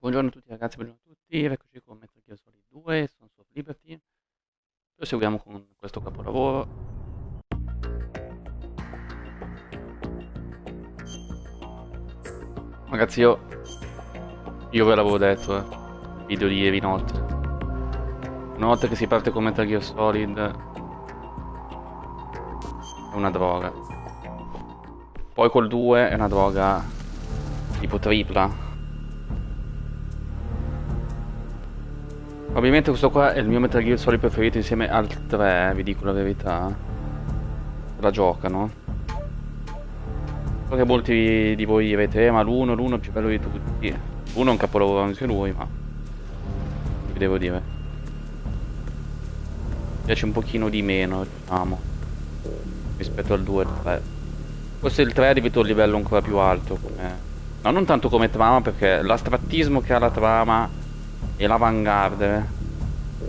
Buongiorno a tutti ragazzi, buongiorno a tutti, eccoci con Metal Gear Solid 2, Sons of Liberty. Proseguiamo con questo capolavoro. Ragazzi io ve l'avevo detto, video di ieri notte. Una volta che si parte con Metal Gear Solid è una droga. Poi col 2 è una droga tipo tripla. Ovviamente questo qua è il mio Metal Gear Solid preferito insieme al 3, vi dico la verità. La giocano. So che molti di voi direte, ma l'1 è il più bello di tutti. L'1 è un capolavoro anche lui, ma vi devo dire. Mi piace un pochino di meno, diciamo, rispetto al 2 e al 3. Forse il 3 è addirittura un livello ancora più alto, come... No, non tanto come trama, perché l'astrattismo che ha la trama e l'avanguardia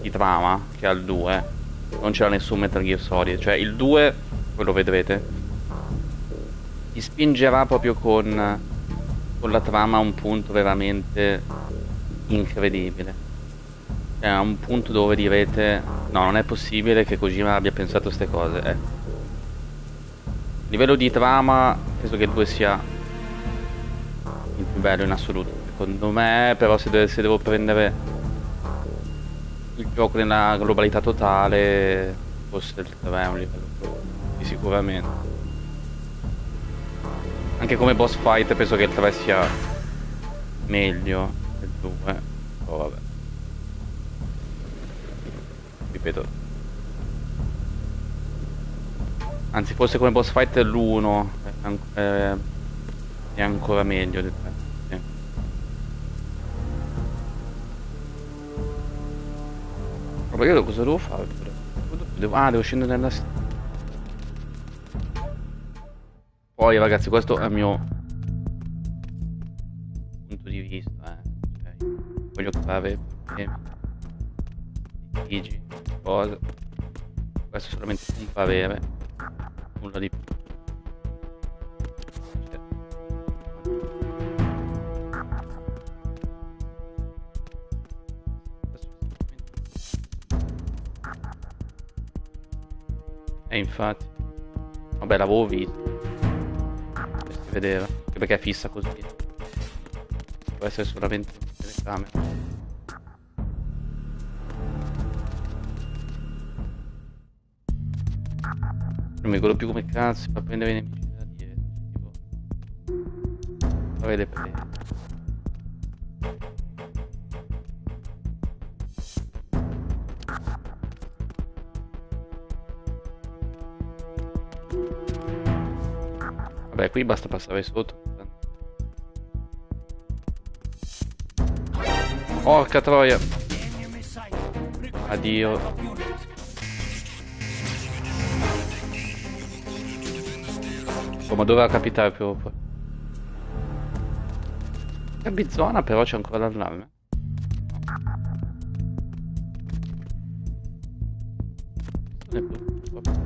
di trama che ha il 2 non c'era nessun Metal Gear Solid. Cioè il 2, voi lo vedrete, ti spingerà proprio con la trama a un punto veramente incredibile. Cioè a un punto dove direte no, non è possibile che Kojima abbia pensato queste cose. A livello di trama penso che il 2 sia il più bello in assoluto secondo me, però se devo prendere il gioco nella globalità totale forse il 3 è un livello più sicuramente. Anche come boss fight penso che il 3 sia meglio del 2. Oh vabbè, ripeto, anzi forse come boss fight l'1 è ancora meglio del 3. Sì. Ma io cosa devo fare? Devo scendere nella... Poi ragazzi, questo è il mio punto di vista, cioè, voglio fare problemi, litigi, cose. Questo è solamente un parere, nulla di più. Cioè, e infatti, vabbè, l'avevo visto, dovresti vedere, anche perché è fissa così. Può essere solamente una telecamera. Non mi ricordo più come cazzo si fa prendere i nemici da dietro, tipo fare le prese. Vabbè, qui basta passare sotto. Porca troia. Addio. Oh, ma doveva capitare proprio. Cambi zona, però c'è ancora l'allarme. Non è brutto, vabbè.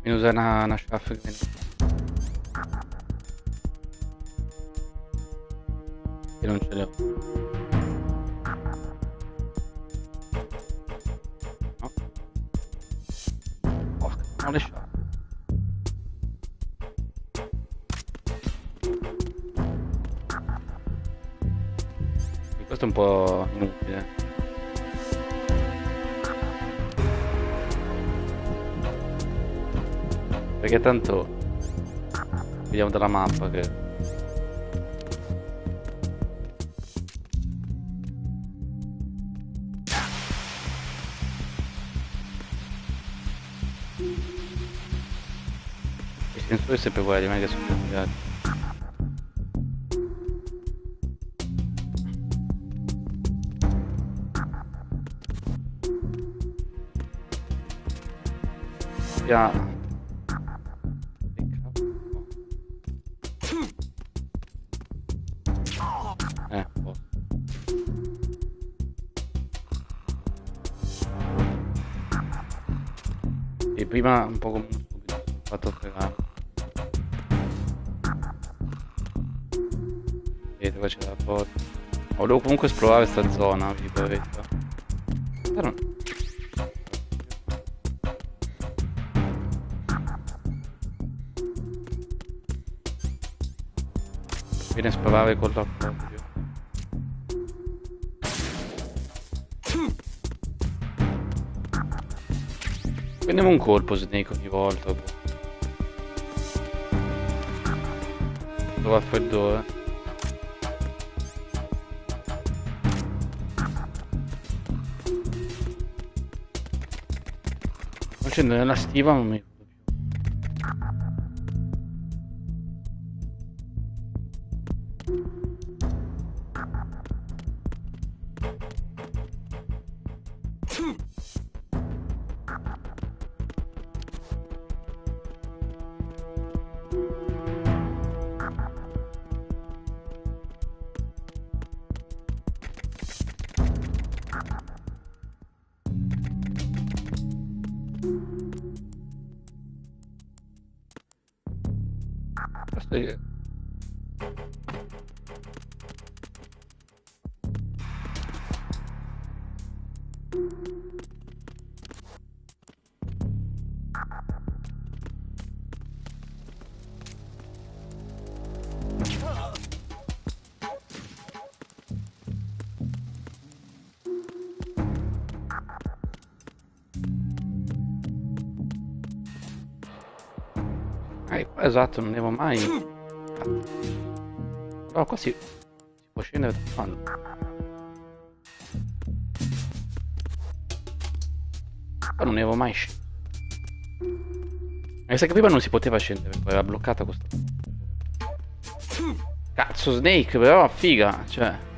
Mi usa una sciaffa che non ce l'ho. No. Porca, non le sciaffe. E questo è un po' inutile. Perché tanto vediamo dalla mappa che il sensore è sempre quelli, non è che sono cambiati. Yeah. Oh. E prima un po' come uno stupido, ho fatto fregare. Vedete, qua c'è la porta. Volevo comunque esplorare sta zona, vi dico la verità. Però... viene a esplorare con l'appoggio. Prendiamo un colpo Snake ogni volta. Trova freddore. Accendere la stiva non mi ricordo più. Questo è... esatto, non devo mai... Però qua si può scendere da quando? Qua non ne avevo mai sceso. Mi sa che prima non si poteva scendere, poi era bloccata questa. Cazzo Snake, però figa, cioè.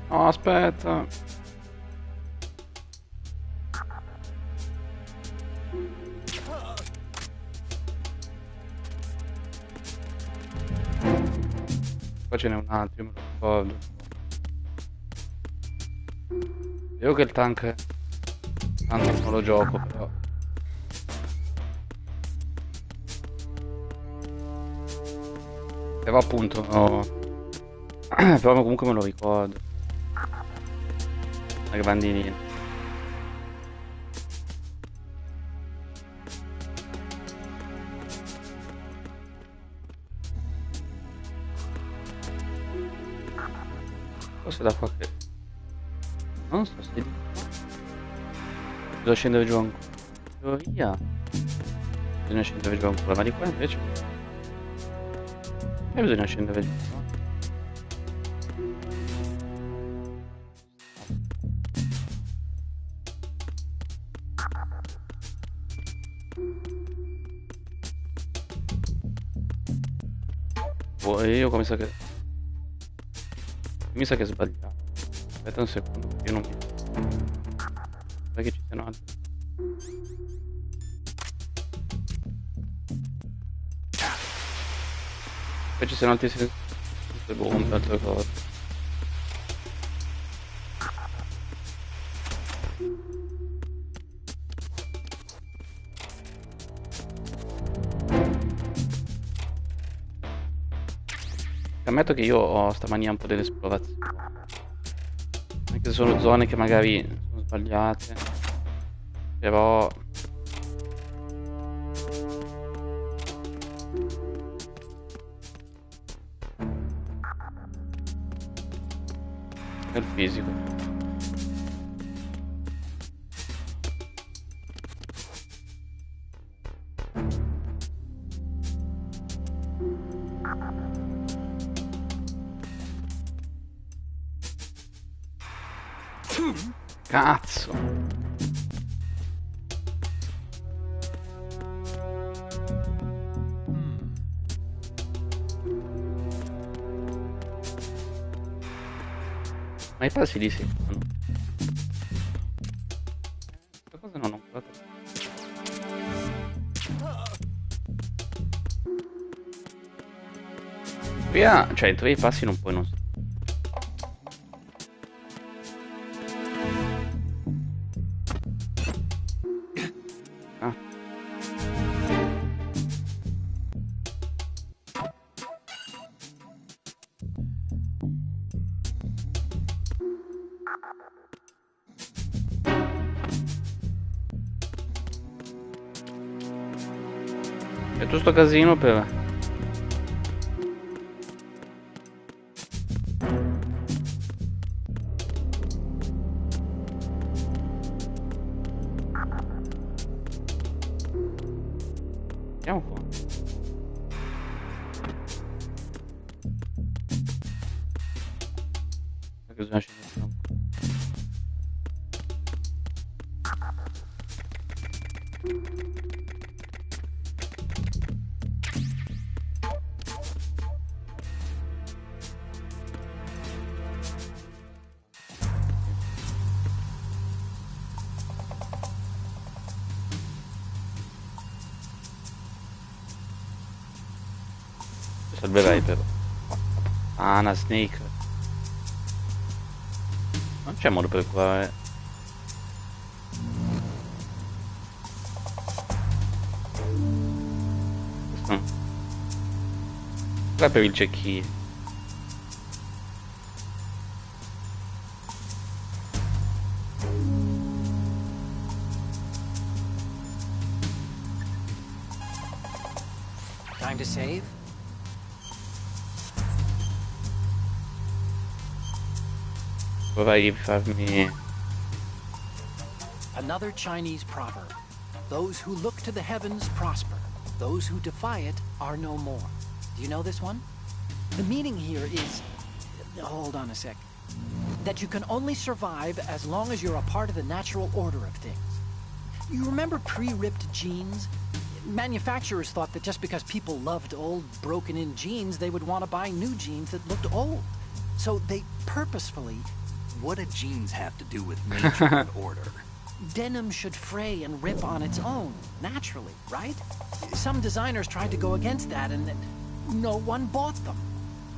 No, aspetta. Qua ce n'è un altro, io me lo ricordo. Vedo che il tank tanto non lo gioco, però. Però appunto no. Però comunque me lo ricordo. La grandinina. Forse da qualche... non so se... devo scendere giù ancora. Teoria. Bisogna scendere giù ancora, ma di qua invece... e bisogna scendere giù, no? Boh, io come sa che... mi sa che è sbagliato. Aspetta un secondo, io non mi... perché ci siano altri. Poi ci sono altri bombe, altre cose. Ammetto che io ho sta mania un po' dell'esplorazione. Anche se sono zone che magari sono sbagliate. Però... è il fisico. Cazzo. Ma i passi lì si fanno. Questa cosa non ho ancora... Via, cioè in teoria i passi non puoi non... Ah, è tutto sto casino per... Vediamo qua. Che bisogna scendere un po'. Salverei però. Ah, una snake. Non c'è modo per qua, Questo no. Qua è per il check-in. Time to save? Vorrei farmi... Another Chinese proverb. Those who look to the heavens prosper. Those who defy it are no more. Do you know this one? The meaning here is... Hold on a sec. That you can only survive as long as you're a part of the natural order of things. You remember pre-ripped jeans? Manufacturers thought that just because people loved old, broken-in jeans, they would want to buy new jeans that looked old. So they purposefully... What do jeans have to do with nature and order? Denim should fray and rip on its own, naturally, right? Some designers tried to go against that and no one bought them.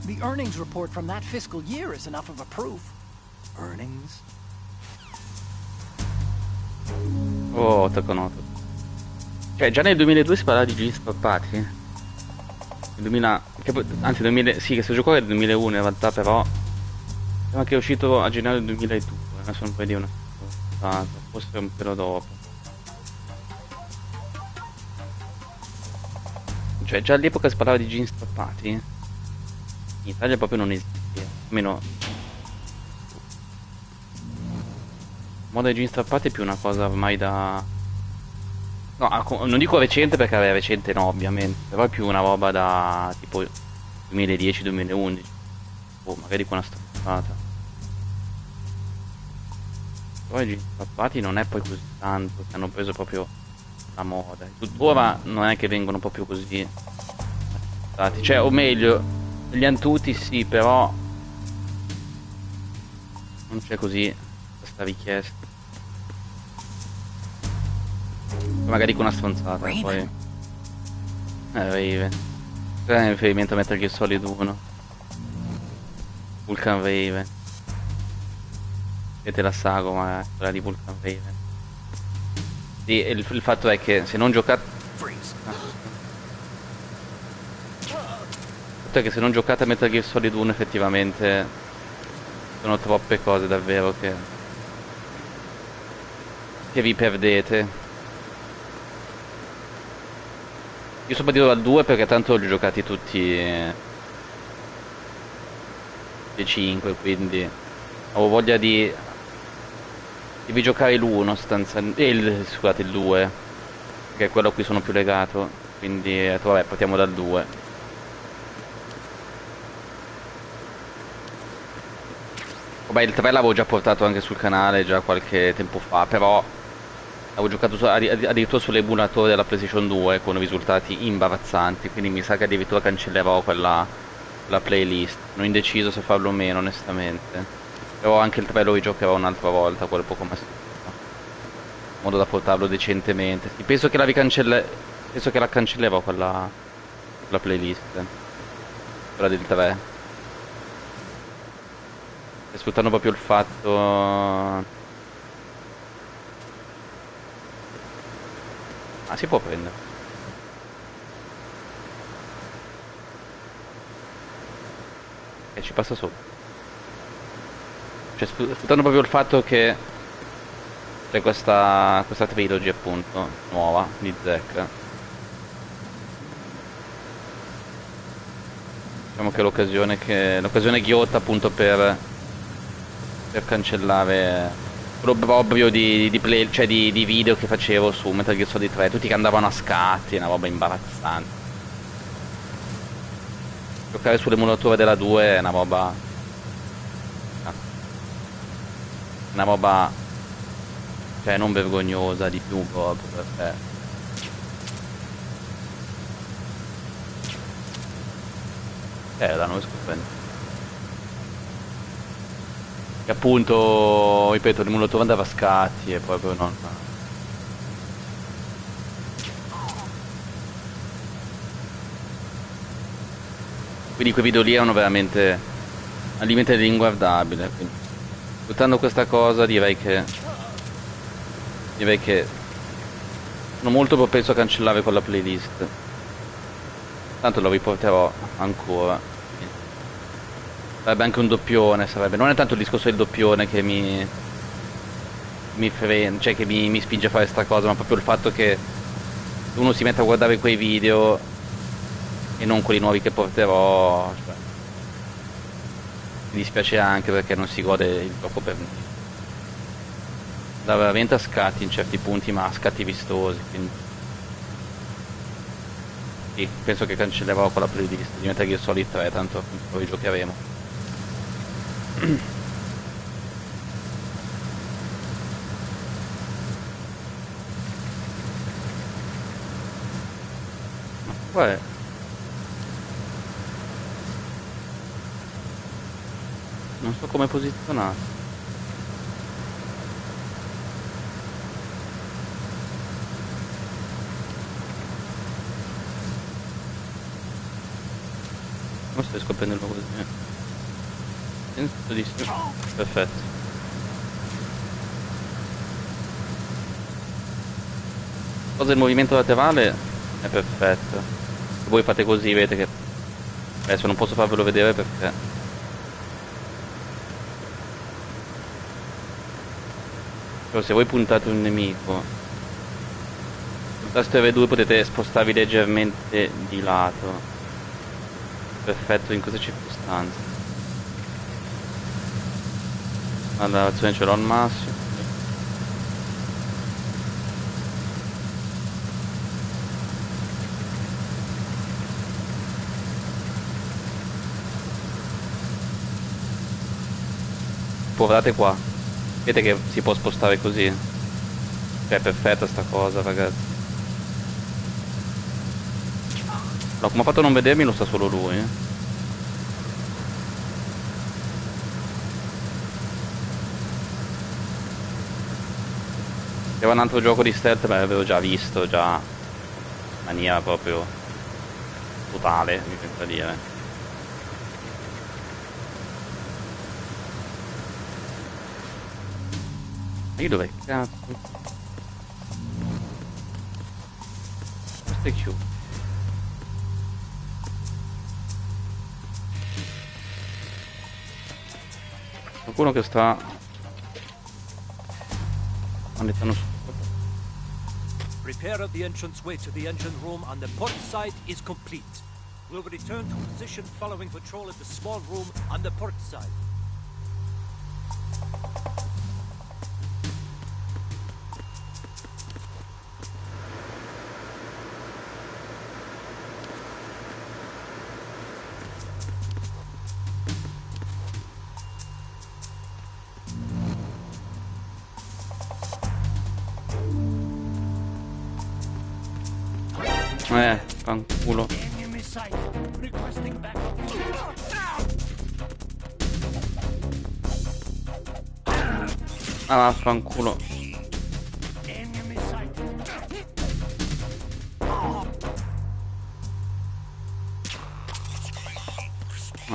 The earnings report from that fiscal year is enough of a proof. Earnings? Oh, tocco noto. Cioè, già nel 2002 si parlava di jeans strappati. Nel 2000... Anzi, 2000... Sì, che sto giocando è del 2001 in realtà, però... Sembra che è uscito a gennaio del 2002. Adesso non puoi dire una cosa. Forse un pelo dopo. Cioè, già all'epoca si parlava di jeans strappati. In Italia proprio non esisteva. Almeno... Moda dei jeans strappati è più una cosa ormai da... No, non dico recente perché è recente no, ovviamente. Però è più una roba da tipo 2010-2011. O magari con una strappata. Però i jeans strappati non è poi così tanto che hanno preso proprio la moda. Tuttora non è che vengono proprio così accettati. Cioè, o meglio, li hanno tutti sì, però non c'è così questa richiesta. Magari con una stronzata, poi... Raven. Questo è un riferimento a Metal Gear Solid 1. Vulcan Raven. Siete la saga, ma quella di Vulcan Raven. Sì, il fatto è che se non giocate... Il fatto è che se non giocate a Metal Gear Solid 1 effettivamente sono troppe cose davvero che vi perdete. Io sto partito dal 2 perché tanto li ho giocati tutti e 5, quindi avevo voglia di giocare l'1 sostanzialmente, scusate il 2, che è quello a cui sono più legato, quindi vabbè, partiamo dal 2. Vabbè, il 3 l'avevo già portato anche sul canale già qualche tempo fa, però avevo giocato addirittura sull'emulatore della PlayStation 2 con risultati imbarazzanti, quindi mi sa che addirittura cancellerò la playlist. Non indeciso se farlo o meno, onestamente. Però anche il 3 lo rigiocherò un'altra volta, quello poco ma in modo da portarlo decentemente. Sì, penso che la cancellerò la playlist. quella del 3. E sfruttando proprio il fatto... Ah, si può prendere. E ci passa sopra. Cioè, sfruttando proprio il fatto che c'è questa trilogy, appunto, nuova, di Zack. Diciamo che l'occasione ghiotta, appunto, per cancellare l'obbrobrio di play, cioè di video che facevo su Metal Gear Solid 3, tutti che andavano a scatti, una roba imbarazzante. Giocare sull'emulatore della 2 è una roba, cioè non vergognosa di più proprio, perché la non riesco a prendere. E appunto, ripeto, l'emulatore andava a scatti e proprio non... Quindi quei video lì erano veramente al limite dell'inguardabile. Quindi, sfruttando questa cosa direi che sono molto propenso a cancellare quella playlist. Tanto lo riporterò ancora. Sarebbe anche un doppione, sarebbe. Non è tanto il discorso del doppione che mi frena, cioè che mi spinge a fare sta cosa, ma proprio il fatto che uno si mette a guardare quei video e non quelli nuovi che porterò, cioè, mi dispiace anche perché non si gode il gioco per me. Da veramente a scatti in certi punti, ma a scatti vistosi, quindi sì, penso che cancellerò quella playlist di Metal Gear Solid 3, tanto appunto poi giocheremo. Ma qua è... non so come posizionarsi. Non so se riesco a prenderlo così. Penso di sì. Perfetto. Cosa del movimento laterale è perfetto. Se voi fate così vedete che... adesso non posso farvelo vedere perché... però se voi puntate un nemico, sul tasto R2 potete spostarvi leggermente di lato. Perfetto in queste circostanze. Allora, l'azione ce l'ho al massimo. Guardate qua. Vedete che si può spostare così. Cioè, è perfetta sta cosa, ragazzi. No, come ha fatto a non vedermi lo sa solo lui. Se aveva un altro gioco di stealth, ma l'avevo già visto, già in maniera proprio totale, mi viene da dire. Ma io dov'è? Cazzo. Questo è chiuso. Qualcuno che sta andando su. Repair of the entranceway to the engine room on the port side is complete. We'll return to position following patrol at the small room on the port side. Fanculo. Ah, fanculo.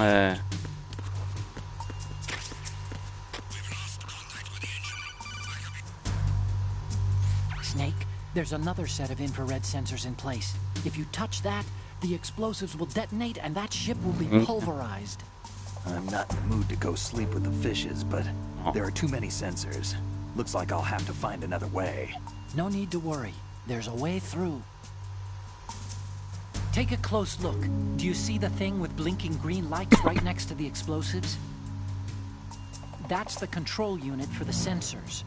Eh. Snake, there's another set of infrared sensors in place. If you touch that, the explosives will detonate and that ship will be pulverized. I'm not in the mood to go sleep with the fishes, but there are too many sensors. Looks like I'll have to find another way. No need to worry. There's a way through. Take a close look. Do you see the thing with blinking green lights right next to the explosives? That's the control unit for the sensors.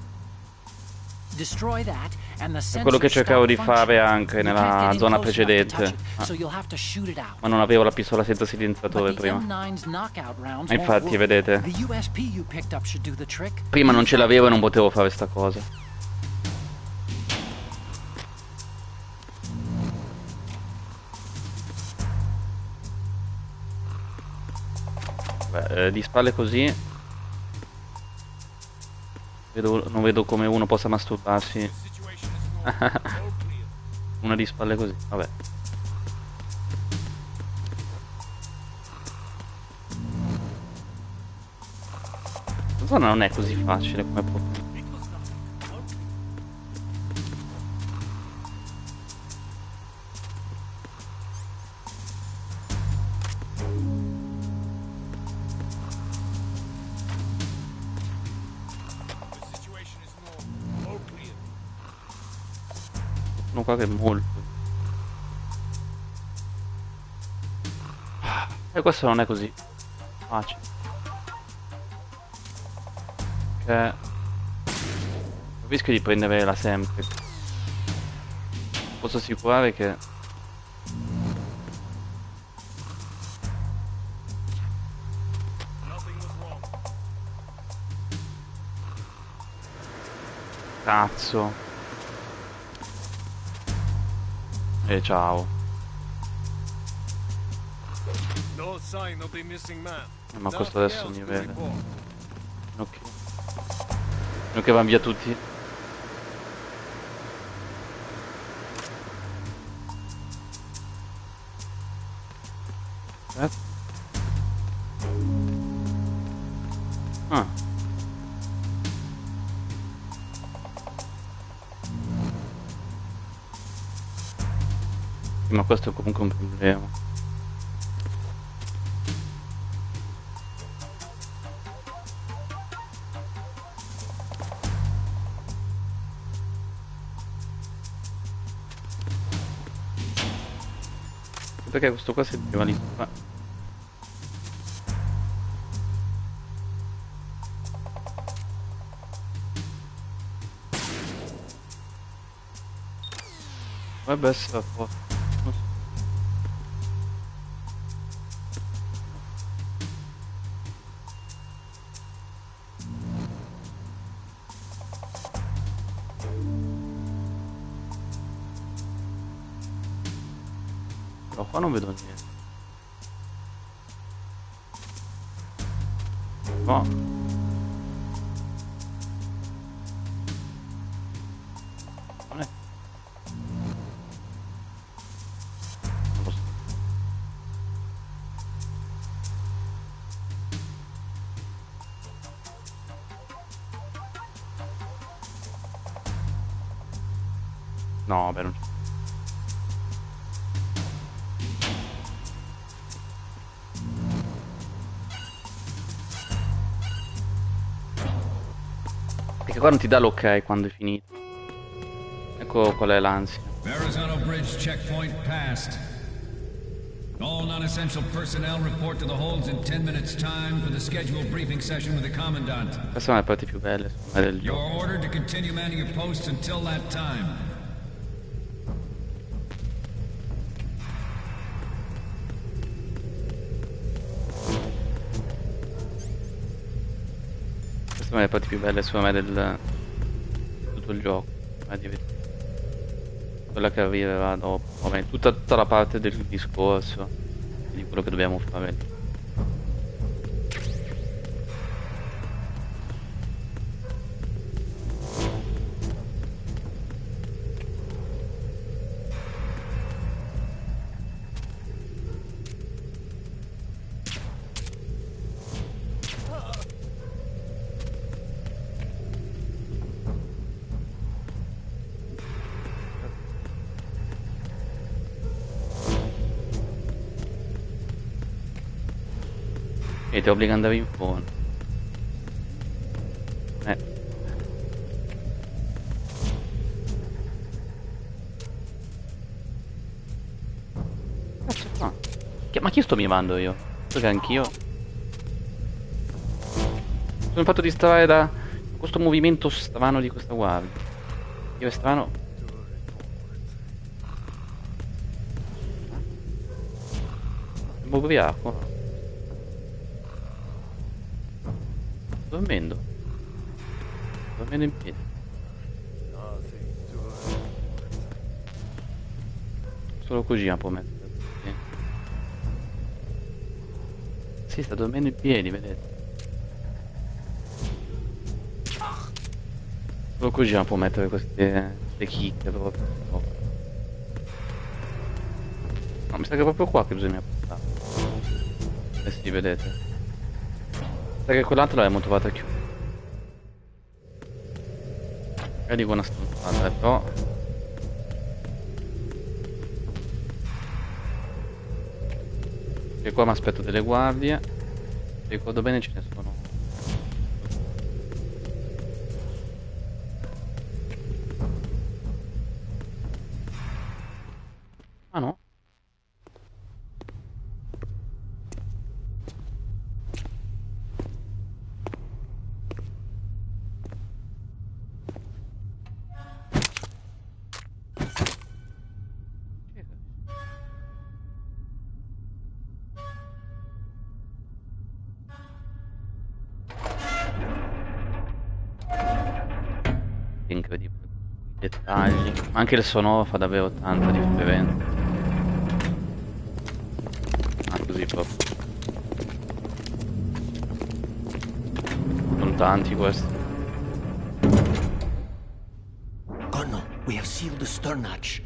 Destroy that and the È quello che sensors cercavo stop di fare functioning. anche You can't nella get in zona close enough to touch precedente. it, so you'll have to shoot it out. Ma non avevo la pistola senza silenziatore But the prima. M9's knockout rounds Ma won't infatti, work. vedete, The USP you picked up should do the trick. prima non ce l'avevo e non potevo fare sta cosa. Beh, di spalle così non vedo come uno possa masturbarsi. Una di spalle così, vabbè. La zona non è così facile come può. Uno qua che è molto. E questo non è così facile. Che rischio di prenderla sempre. Posso assicurare che cazzo. E ciao. No sign of the missing man. Ma questo adesso mi vede. Ok. Non che vanno via tutti. Ah. Ma questo è comunque un problema. Perché questo qua si deve lì. Dovrebbe essere a posto. Non so. Però qua non vedo niente. No. Non è. Non lo so. No, beh, non c'è. Perché qua non ti dà l'ok quando è finito. Ecco qual è l'ansia. Verrazano Bridge checkpoint passed. All non-essential personnel report to the holds in 10 minutes time for the scheduled briefing session with the Commandant. Queste sono le parti più belle, secondo me, del You're gioco. ordered to continue manning your posts until that time. Queste sono le parti più belle, secondo me, del tutto il gioco. Quella che arriverà dopo. Vabbè, tutta la parte del discorso di quello che dobbiamo fare lì. E ti obbliga ad andare in fondo. Cazzo fa? Ma chi sto mimando io? Perché anch'io sono fatto distrarre da questo movimento strano di questa guardia. Io è strano. Sembra ubriaco. Sto dormendo. Sto dormendo in piedi. Solo così la può mettere. Sì, sta dormendo in piedi, vedete. Solo così la può mettere queste chicche proprio. No, mi sa che è proprio qua che bisogna portare. Eh sì, vedete. Mi sa che quell'altro l'abbiamo trovata chiusa. E dico una stronzata, però. E qua mi aspetto delle guardie. Se ricordo bene ce ne sono. Ah no? Incredibile. I dettagli. Ma anche il sonoro fa davvero tanta differenza. Ah, così proprio. Sono tanti questi. Colonel, we have sealed the stern hatch.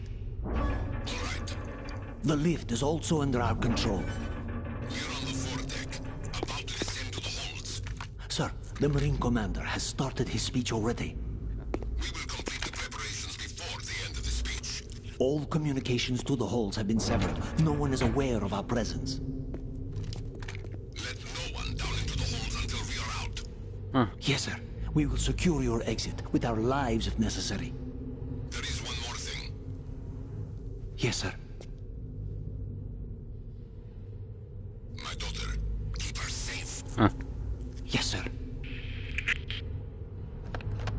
The lift is also under our control. Sir, the Marine Commander has started his speech already. All communications to the halls have been severed. No one is aware of our presence. Let no one down into the halls until we are out. Yes, sir. We will secure your exit with our lives if necessary. There is one more thing. Yes, sir. My daughter, keep her safe. Yes, sir.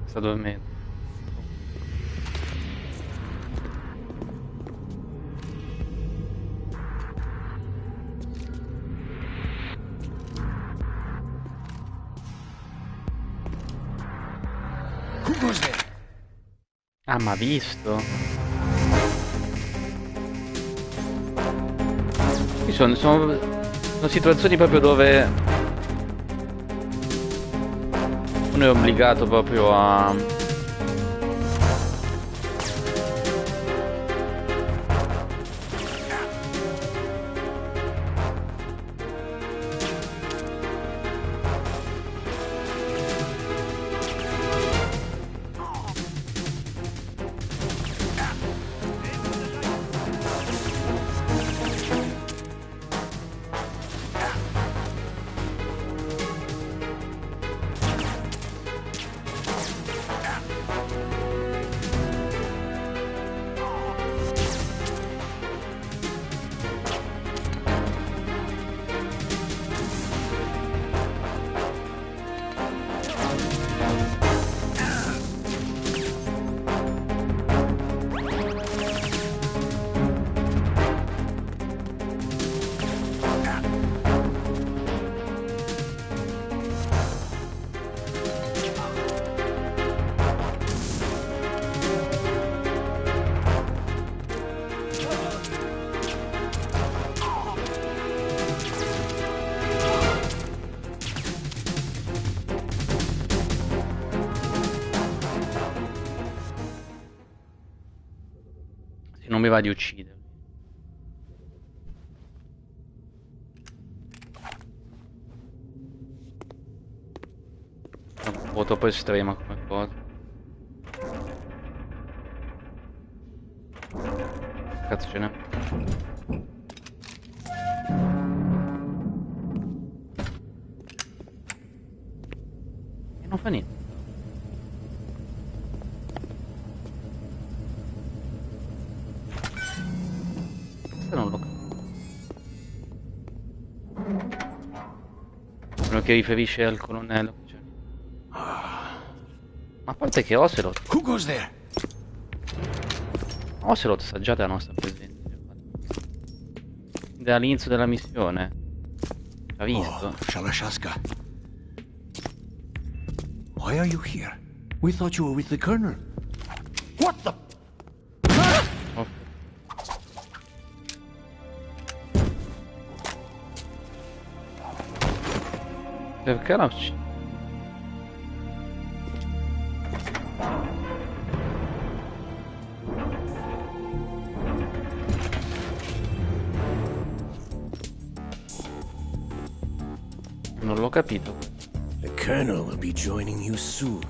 Sta dormendo. Who goes there? Ah, ma ha visto? Qui sono situazioni proprio dove uno è obbligato proprio a... Non mi va di uccidere. È un po' troppo estrema come cosa. Cazzo ce n'è? fa niente. Questo non lo capisco. Quello che riferisce al colonnello. Ma a parte che Ocelot. Who goes there? Ocelot sa già della nostra presenza. Dall'inizio della missione. Ha visto? Oh, Shalashaska. Why are you here? We thought you were with the Colonel. What the? Oh. Perché la uccide? Non l'ho capito. The Colonel will be joining you soon,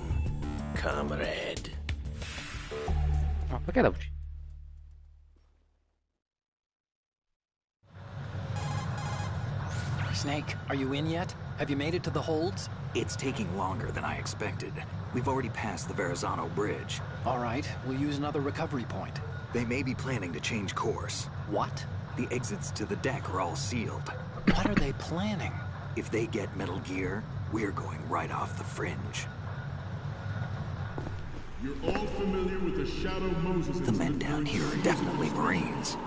comrade. Ma perché la uccide? Snake, are you in yet? Have you made it to the holds? It's taking longer than I expected. We've already passed the Verrazano Bridge. All right, we'll use another recovery point. They may be planning to change course. What? The exits to the deck are all sealed. What are they planning? If they get Metal Gear, we're going right off the fringe. You're all familiar with the Shadow Moses. The men down here are definitely Marines.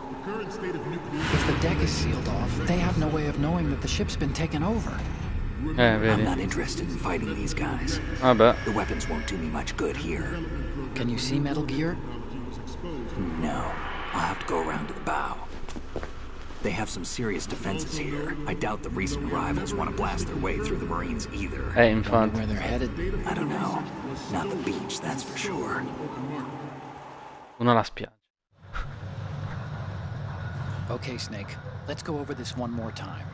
The current state of nuclear... If the deck is sealed off, they have no way of knowing that the ship's been taken over. I'm vedi. not interested in fighting these guys. Vabbè. The weapons won't do me much good here. Can you see Metal Gear? No. I'll have to go around to the bow. They have some serious defenses here. I doubt the recent arrivals want to blast their way through the Marines either. In Wonder front. where they're headed? I don't know. Not the beach, that's for sure. Uno la spiaggia. Okay, Snake. Let's go over this one more time.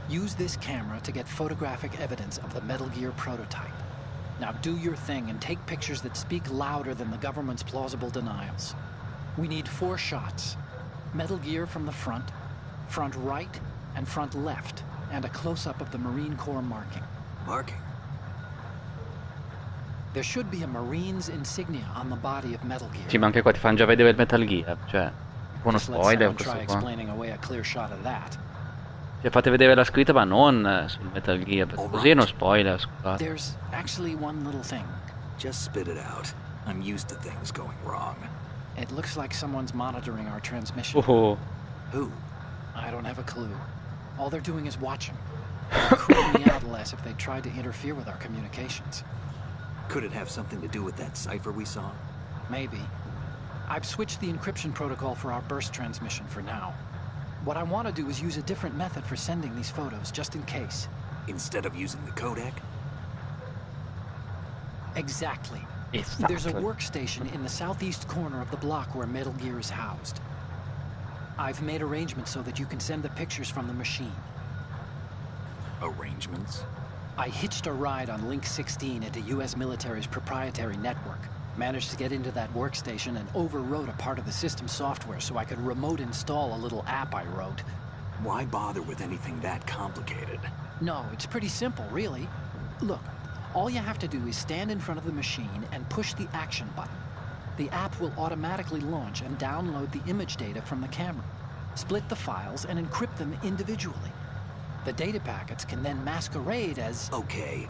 Use this camera to get photographic evidence of the Metal Gear prototype. Now do your thing and take pictures that speak louder than the government's plausible denials. We need 4 shots. Metal Gear from the front, front right, and front left, and a close-up of the Marine Corps marking. Marking? There should be a Marine's insignia on the body of Metal Gear. Sì, ma anche qua ti fanno già vedere il Metal Gear. Cioè, uno Just let spoiler someone questo try qua. explaining away a clear shot of that. Cioè, fate vedere la scritta ma non sul Metal Gear, perché così è uno spoiler, scusate. There's actually one little thing. Just spit it out. I'm used to things going wrong. It looks like someone's monitoring our transmission. Oh, Who? I don't have a clue. All they're doing is watching. It would creep me out less if they tried to interfere with our communications. Could it have something to do with that cipher we saw? Maybe. I've switched the encryption protocol for our burst transmission for now. What I want to do is use a different method for sending these photos, just in case. Instead of using the codec? Exactly. Exactly. There's a workstation in the southeast corner of the block where Metal Gear is housed. I've made arrangements so that you can send the pictures from the machine. Arrangements? I hitched a ride on Link 16 into U.S. military's proprietary network. Managed to get into that workstation and overwrote a part of the system software so I could remote install a little app I wrote. Why bother with anything that complicated? No, it's pretty simple, really. Look, all you have to do is stand in front of the machine and push the action button. The app will automatically launch and download the image data from the camera, split the files, and encrypt them individually. The data packets can then masquerade as... Okay.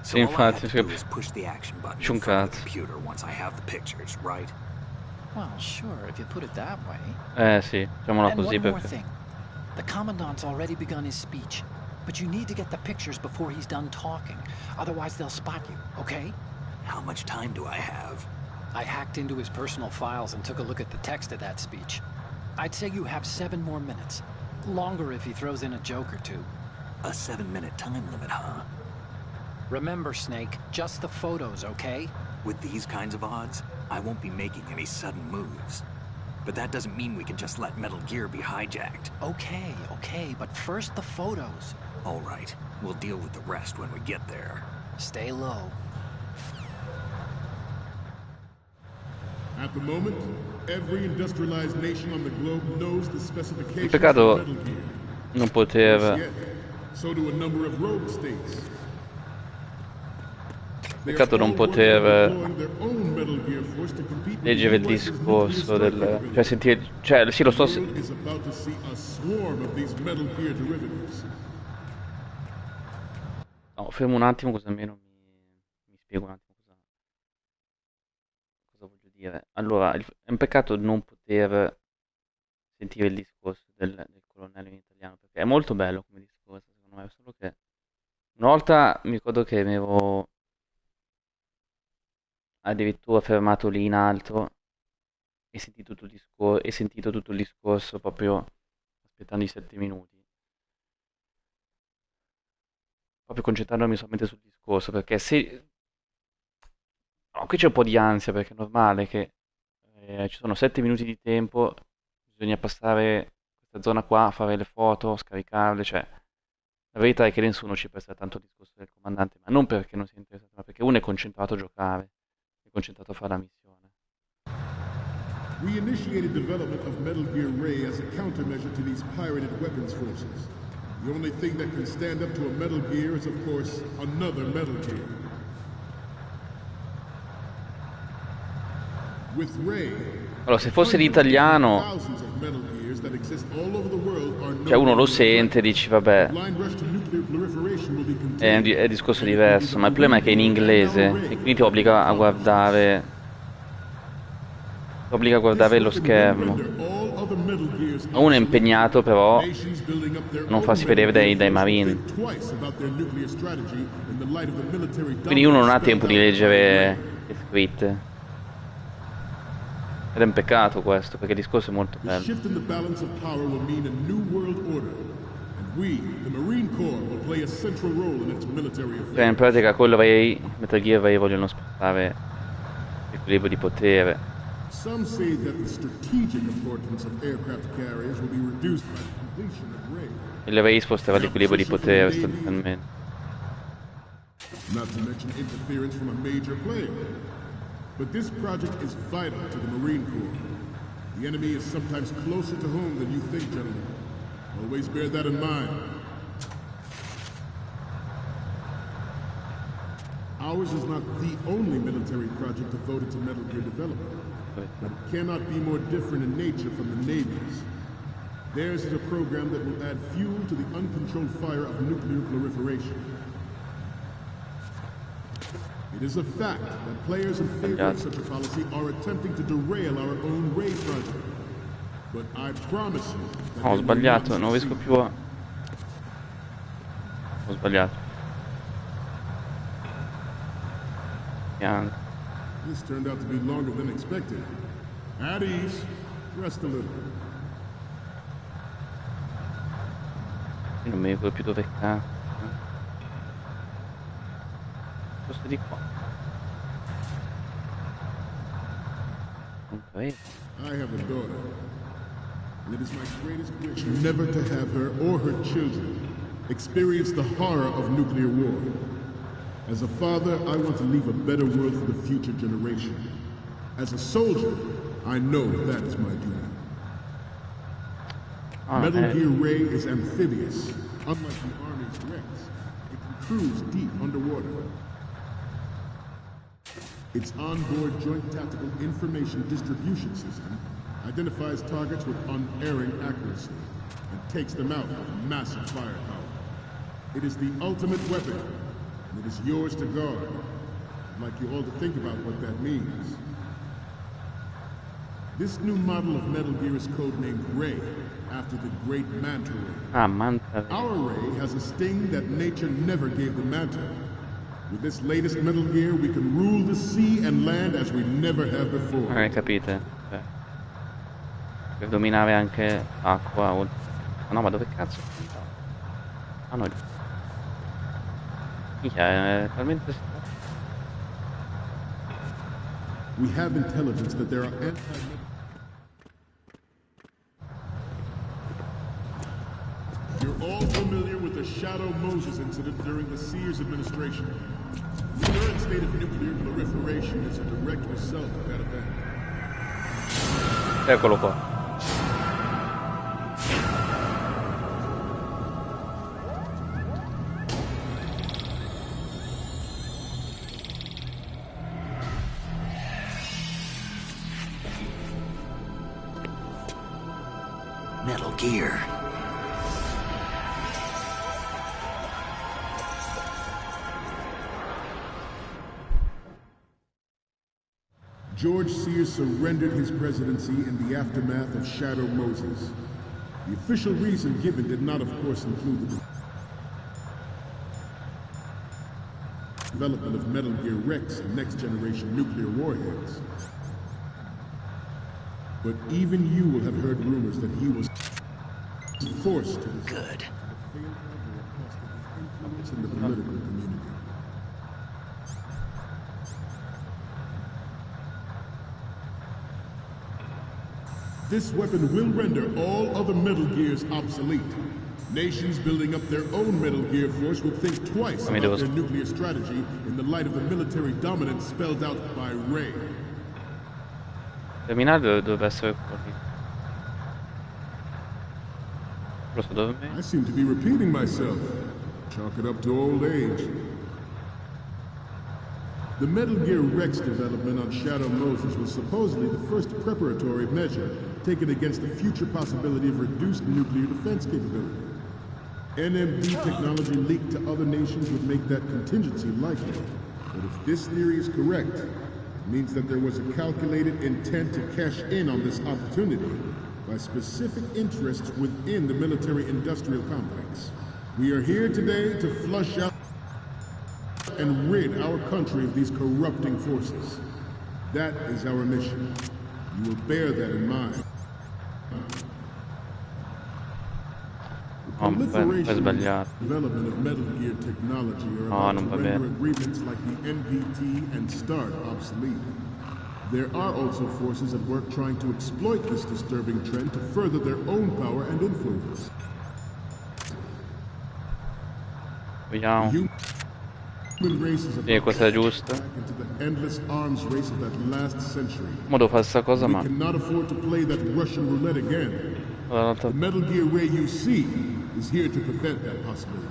So Sì, all I have infatti, to do is push the action button in front of the computer once I have the pictures, right? Well, sure, if you put it that way. Sì, facciamola And così one more perché... thing. The Commandant's already begun his speech, but you need to get the pictures before he's done talking. Otherwise, they'll spot you, okay? How much time do I have? I hacked into his personal files and took a look at the text of that speech. I'd say you have 7 more minutes. Longer if he throws in a joke or two. A 7-minute time limit, huh? Remember, Snake, just the photos, okay? With these kinds of odds, I won't be making any sudden moves. But that doesn't mean we can just let Metal Gear be hijacked. Okay, but first the photos. All right, we'll deal with the rest when we get there. Stay low. At the moment, every industrialized nation on the globe knows the specifications Peccato of Metal Gear. non poter... Yet, so do a number of rogue states. They are Peccato non all working on poter deploying their own Metal Gear Force to compete with leggere il the US's discorso nuclear strike del... cioè capability. sentire... cioè sì lo The sto... world is about to see a swarm of these Metal Gear derivatives. No, fermo un attimo così almeno mi spiego un attimo cosa voglio dire. Allora, è un peccato non poter sentire il discorso del colonnello in italiano, perché è molto bello come discorso, secondo me, solo che una volta mi ricordo che mi avevo addirittura fermato lì in alto e sentito tutto il discorso proprio aspettando i 7 minuti, proprio concentrandomi solamente sul discorso, perché se... No, qui c'è un po' di ansia, perché è normale che ci sono 7 minuti di tempo, bisogna passare questa zona qua, fare le foto, scaricarle, cioè la verità è che nessuno ci presta tanto al discorso del comandante, ma non perché non sia interessato, ma perché uno è concentrato a giocare, è concentrato a fare la missione. We initiated development of Metal Gear Ray as a countermeasure to these pirated weapons forces. The only thing that can stand up to a Metal Gear is, of course, another Metal Gear. With Ray, Allora, se fosse l'italiano, thousands of Metal Gears that exist all over the world are cioè uno lo no sente e dici vabbè, blind rush to nuclear proliferation will be è un contained. discorso diverso, ma il problema è che è in inglese e quindi ti obbliga a guardare lo schermo. Ma uno è impegnato però a non farsi vedere dai marine. Quindi uno non ha tempo di leggere le scritte. Ed è un peccato questo, perché il discorso è molto bello. Cioè, in pratica con il Metal Gear Ray vogliono spostare l'equilibrio di potere. Some say that the strategic importance of aircraft carriers will be reduced by the completion of Ray. Il Ray sposterà l'equilibrio di potere sostanzialmente. Not to mention interference from a major player. But this project is vital to the Marine Corps. The enemy is sometimes closer to home than you think, gentlemen. Always bear that in mind. Ours is not the only military project devoted to Metal Gear development. But it cannot be more different in nature from the Navy's. Theirs is a program that will add fuel to the uncontrolled fire of nuclear proliferation. It is a fact that players in favor of such a policy are attempting to derail our own Ray project. But I promise you that Ho sbagliato, non riesco più a... Ho sbagliato. Piano. This turned out to be longer than expected. At ease. Rest a little. Io non mi ricordo più dove cazzo. Questo di qua. Non credo. I have a daughter. And it is my greatest wish never to have her or her children experience the horror of nuclear war. As a father, I want to leave a better world for the future generation. As a soldier, I know that is my duty. Metal Gear Ray is amphibious. Unlike the Army's Rex, it can cruise deep underwater. Its onboard Joint Tactical Information Distribution System identifies targets with unerring accuracy and takes them out with massive firepower. It is the ultimate weapon. It is yours to guard. I'd like you all to think about what that means. This new model of Metal Gear is codenamed Ray, after the great Manta Ray. Ah, Manta Ray. Our Ray has a sting that nature never gave the Manta. With this latest Metal Gear, we can rule the sea and land as we never have before. Capite? Cioè, per dominare anche acqua. No, ma dove cazzo? Ah no. È talmente... We have intelligence that there are You're all familiar with the Shadow Moses incident during the Sears administration. The current state of nuclear proliferation is a direct result of that event. Eccolo qua. Metal Gear. George Sears surrendered his presidency in the aftermath of Shadow Moses. The official reason given did not, of course, include the development of Metal Gear Rex and next-generation nuclear warheads. But even you will have heard rumors that he was forced to Good. in the political community. This weapon will render all other Metal Gears obsolete. Nations building up their own Metal Gear force will think twice about their nuclear strategy in the light of the military dominance spelled out by Ray. Terminale dovrebbe essere quello. Lo so dove me? I seem to be repeating myself. Chalk it up to old age. The Metal Gear Rex development on Shadow Moses was supposedly the first preparatory measure taken against the future possibility of reduced nuclear defense capability. NMD technology leaked to other nations would make that contingency likely. But if this theory is correct, it means that there was a calculated intent to cash in on this opportunity by specific interests within the military-industrial complex. We are here today to flush out and rid our country of these corrupting forces. That is our mission. You will bear that in mind. The proliferation and development of Metal Gear technology are about to render agreements like the NPT and START obsolete. There are also forces at work trying to exploit this disturbing trend to further their own power and influence. Vediamo. Sì, questa è giusta. Ma devo fare sta cosa, ma... The Metal Gear Ray you see is here to prevent that possibility.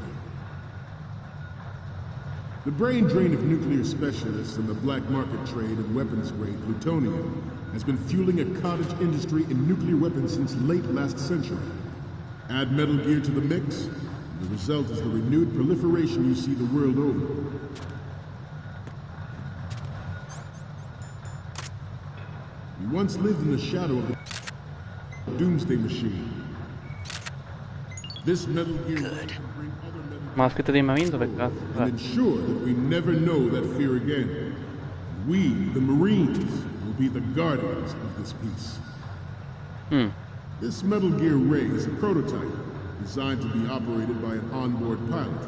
The brain drain of nuclear specialists and the black market trade in weapons grade plutonium has been fueling a cottage industry in nuclear weapons since late last century. Add Metal Gear to the mix, the result is the renewed proliferation you see the world over. We once lived in the shadow of the Doomsday Machine. This Metal Gear Good. Ma la scritta di Marindo per cazzo? And ensure that we never know that fear again. We, the Marines, will be the guardians of this peace. This Metal Gear Ray is a prototype designed to be operated by an onboard pilot.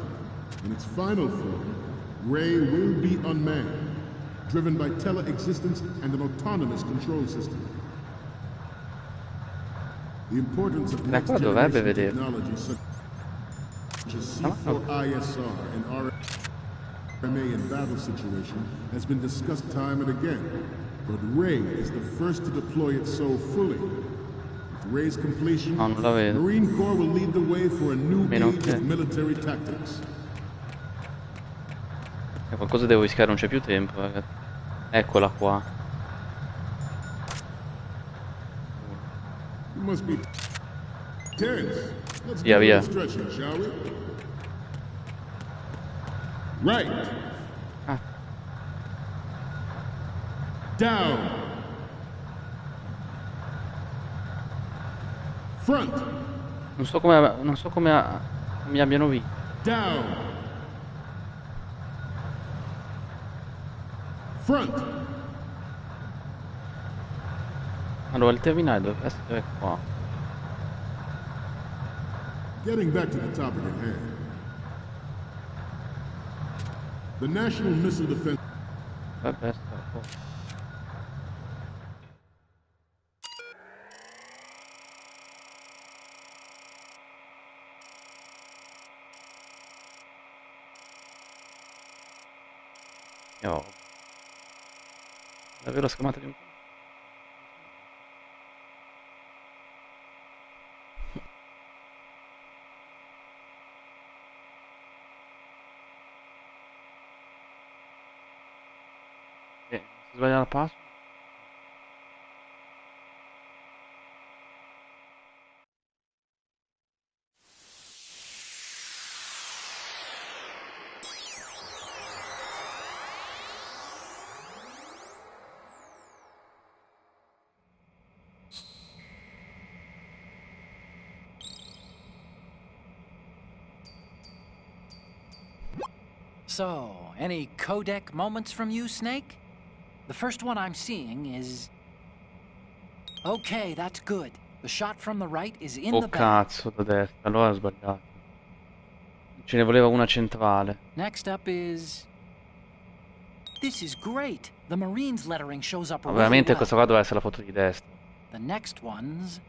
In its final form, Ray will be unmanned, driven by tele-existence and an autonomous control system. The importance of next-generation technology such as C4ISR and RMA in battle situation has been discussed time and again, but Ray is the first to deploy it so fully. With Ray's completion, the Marine Corps will lead the way for a new age of military tactics. Qualcosa devo rischiare, non c'è più tempo, ragazzi. Eccola qua. You must be tense. Let's Via, do a via. little stretching, shall we? Right. Down. Front. Non so come mi abbiano visto. Down. Front. Allora il terminale dovrebbe essere qua. Getting back to the topic at hand. The National Missile Defense Dovrebbe essere qua. Io... Davvero la schermata di un... Sbaglia la password. So, any codec moments from you, Snake? The first one I'm seeing is... Okay, that's good. The shot from the right is in Oh the back. cazzo, da destra, allora ho sbagliato. Ce ne voleva una centrale. Next up is... This is great. The Marines lettering shows up really Ovviamente well. questa qua doveva essere la foto di destra. The next one's...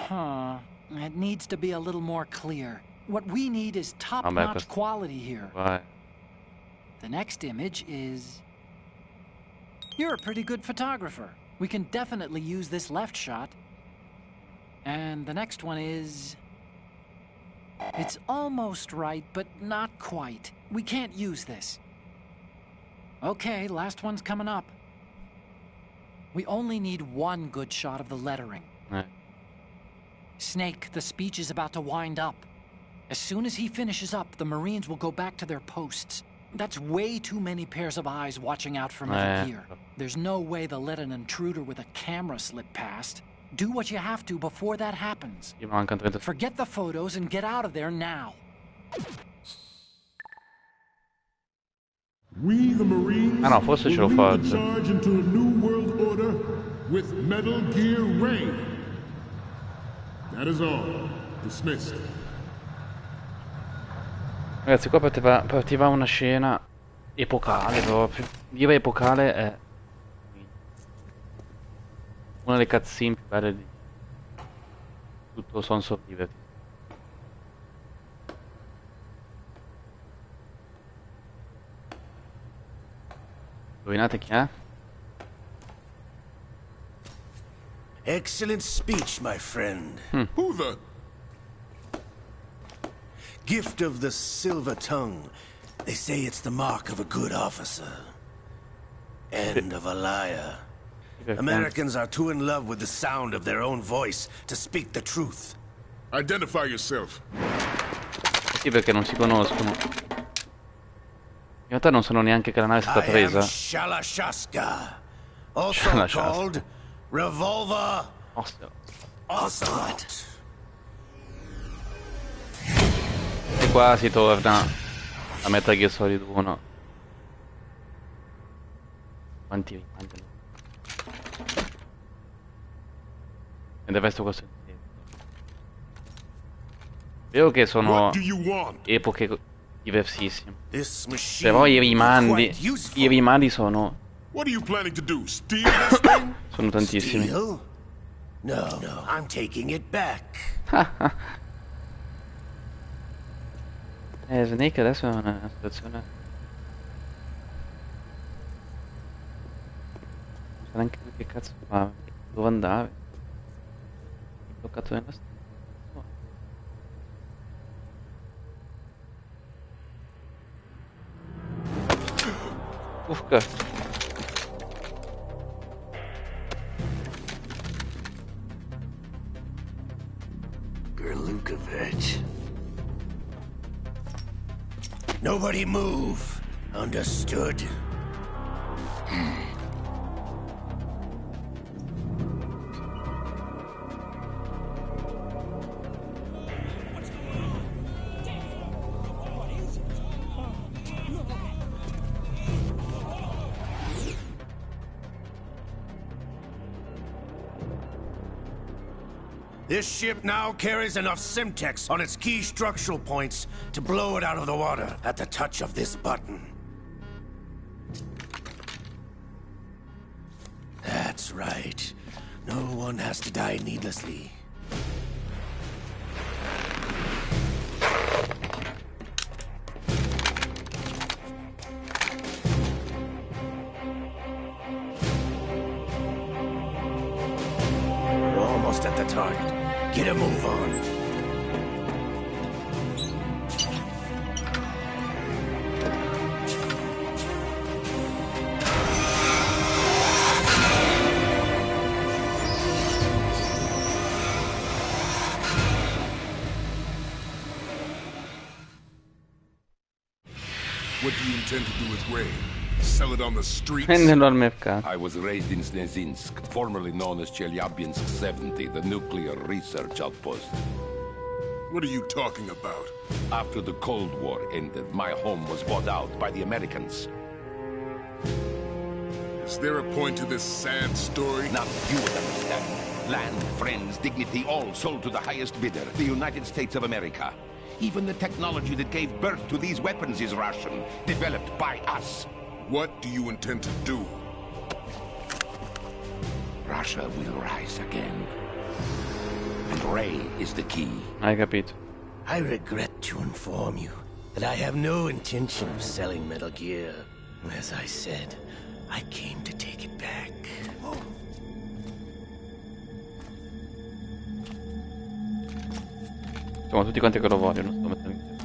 Huh. It needs to be a little more clear. What we need is top-notch quality here. Vai. The next image is... You're a pretty good photographer. We can definitely use this left shot. And the next one is... It's almost right, but not quite. We can't use this. Okay, last one's coming up. We only need one good shot of the lettering. Snake, the speech is about to wind up. As soon as he finishes up, the Marines will go back to their posts. That's way too many pairs of eyes watching out from every gear. There's no way they'll let an intruder with a camera slip past. Do what you have to before that happens. Forget the photos and get out of there now. We, the Marines, Ah no, forse ce l'ho will lead fatto. the charge into a new world order with Metal Gear Ray. That is all. Dismissed. Ragazzi, qua partiva una scena epocale proprio. Dire epocale è una delle cutscene più belle di tutto Sons of Liberty. Indovinate chi è? Excellent speech, my friend. Who the... Gift of the silver tongue. They say it's the mark of a good officer. And of a liar. Americans are too in love with the sound of their own voice to speak the truth. Identify yourself. Sì, perché non si conoscono. In realtà non sanno neanche che la nave è stata presa. Shalashaska, also called Revolver Ocelot. E qua si torna a Metal Gear Solid 1. Quanti rimandi? E del resto questo è vero che sono epoche diversissime. Però i rimandi sono sono tantissimi. No, I'm taking it back. Snake adesso è una situazione. Non sa neanche che cazzo fa, dove andare. Bloccato nella strada. Ufca. Gerlukovich. Nobody move. Understood? This ship now carries enough Simtex on its key structural points to blow it out of the water at the touch of this button. That's right. No one has to die needlessly. We're almost at the target. Get a move on. What do you intend to do with Ray? Sell it on the streets? Venderlo al mercato. I was raised in Snezinsk, formerly known as Chelyabinsk 70, the nuclear research outpost. What are you talking about? After the Cold War ended, my home was bought out by the Americans. Is there a point to this sad story? Now you would understand. Land, friends, dignity, all sold to the highest bidder, the United States of America. Even the technology that gave birth to these weapons is Russian, developed by us. What do you intend to do? Russia will rise again. And Ray is the key. Hai capito. I regret to inform you that I have no intention of selling Metal Gear. As I said, I came to take it back. Insomma, tutti quanti che lo vogliono sto Metal Gear.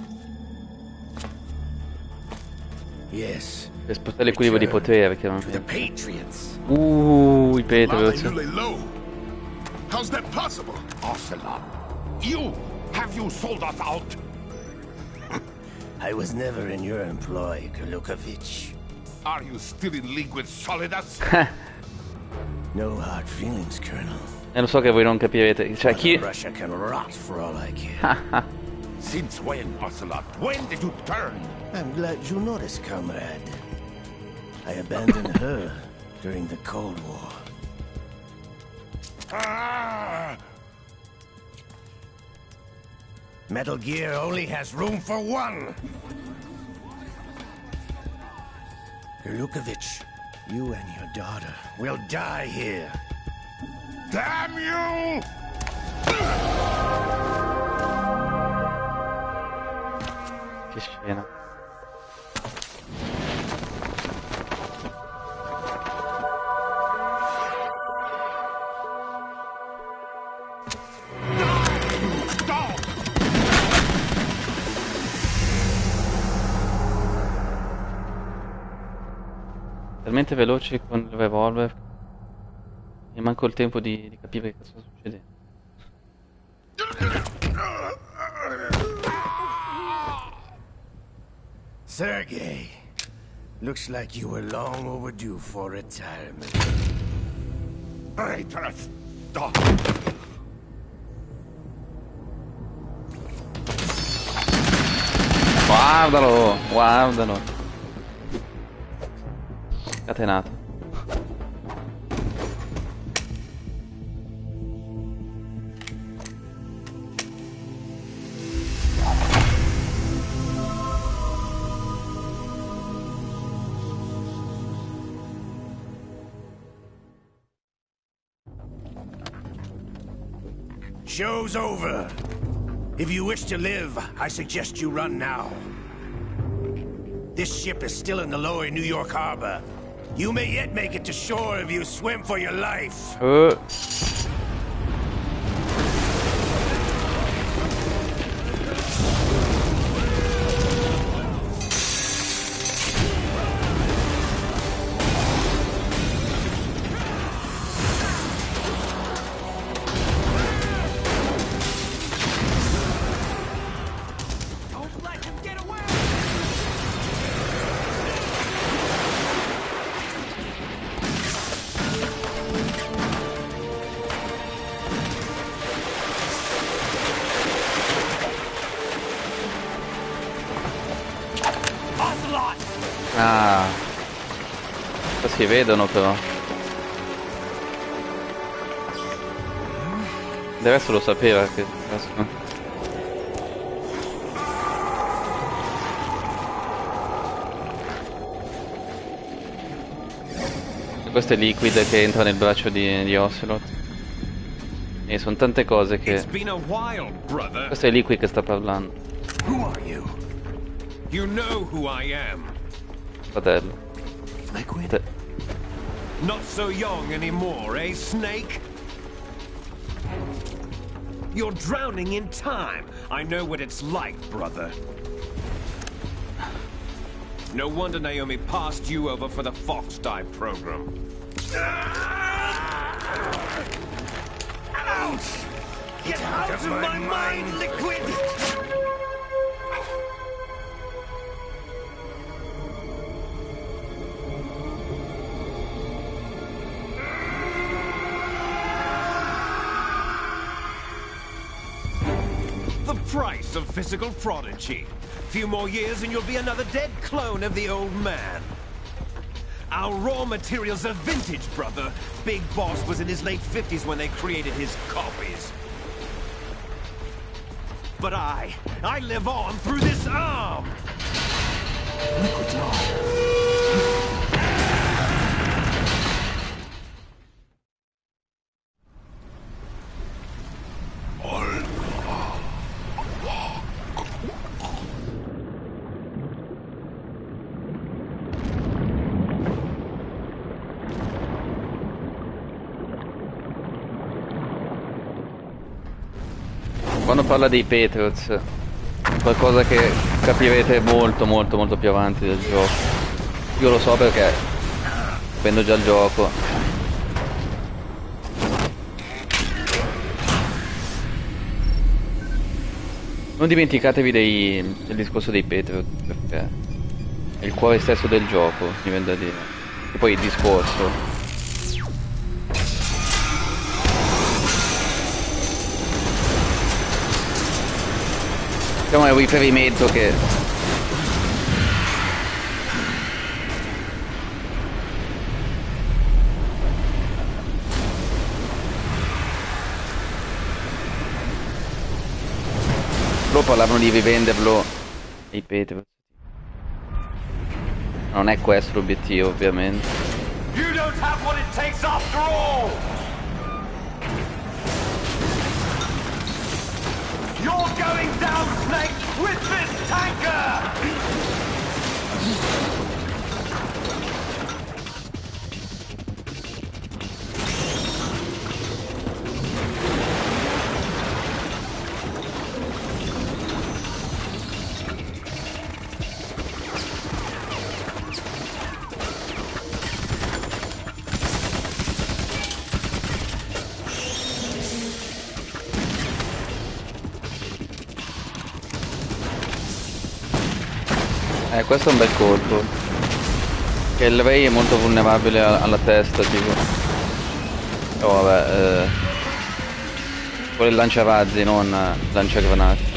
Yes. Per spostare l'equilibrio di potere, To the chiaramente. Patriots. I Patriots. Lay low. How's that possible? Ocelot, have you sold us out? I was never in your employ, Kurlukovich. Are you still in league with Solidus? No hard feelings, Colonel. Lo so che voi non capirete. Cioè, chi... Russia can rot for all I care. Since when, Ocelot? When did you turn? I'm glad you noticed, comrade. I abandoned her during the Cold War. Ah! Metal Gear only has room for one. Kurlukovich, you and your daughter will die here. Damn you! Che scena. Talmente veloci con il revolver. E manco il tempo di capire che cosa sta succedendo. Sergei, looks like you were long overdue for retirement. Traitorous dog! Guardalo, guardalo. Scatenato. Show's over. If you wish to live, I suggest you run now. This ship is still in the lower New York harbor. You may yet make it to shore if you swim for your life. Ah, si vedono però. Del resto lo sapeva che... Questo è liquid che entra nel braccio di Ocelot. E sono tante cose che... Questo è liquid che sta parlando. Who are you? You know who I am. Fratello. Liquid? Not so young anymore, eh, Snake? You're drowning in time. I know what it's like, brother. No wonder Naomi passed you over for the Fox Die program. Ouch! Get out of my mind, Liquid! The price of physical prodigy. Few more years and you'll be another dead clone of the old man. Our raw materials are vintage, brother. Big Boss was in his late 50s when they created his copies. But I live on through this arm! Liquid's on. Quando parla dei Patriots, qualcosa che capirete molto più avanti del gioco. Io lo so perché prendo già il gioco. Non dimenticatevi del discorso dei Patriot, perché è il cuore stesso del gioco, mi viene da dire. E poi il discorso. Diciamo è un riferimento che loro parlavano di rivenderlo ai Patriot. Non è questo l'obiettivo, ovviamente. You don't have what it takes after all! You're going down, Snake, with this tanker! Questo è un bel colpo. Che il Ray è molto vulnerabile alla testa, tipo. Oh vabbè, quello è il lanciarazzi, non lanciagranate.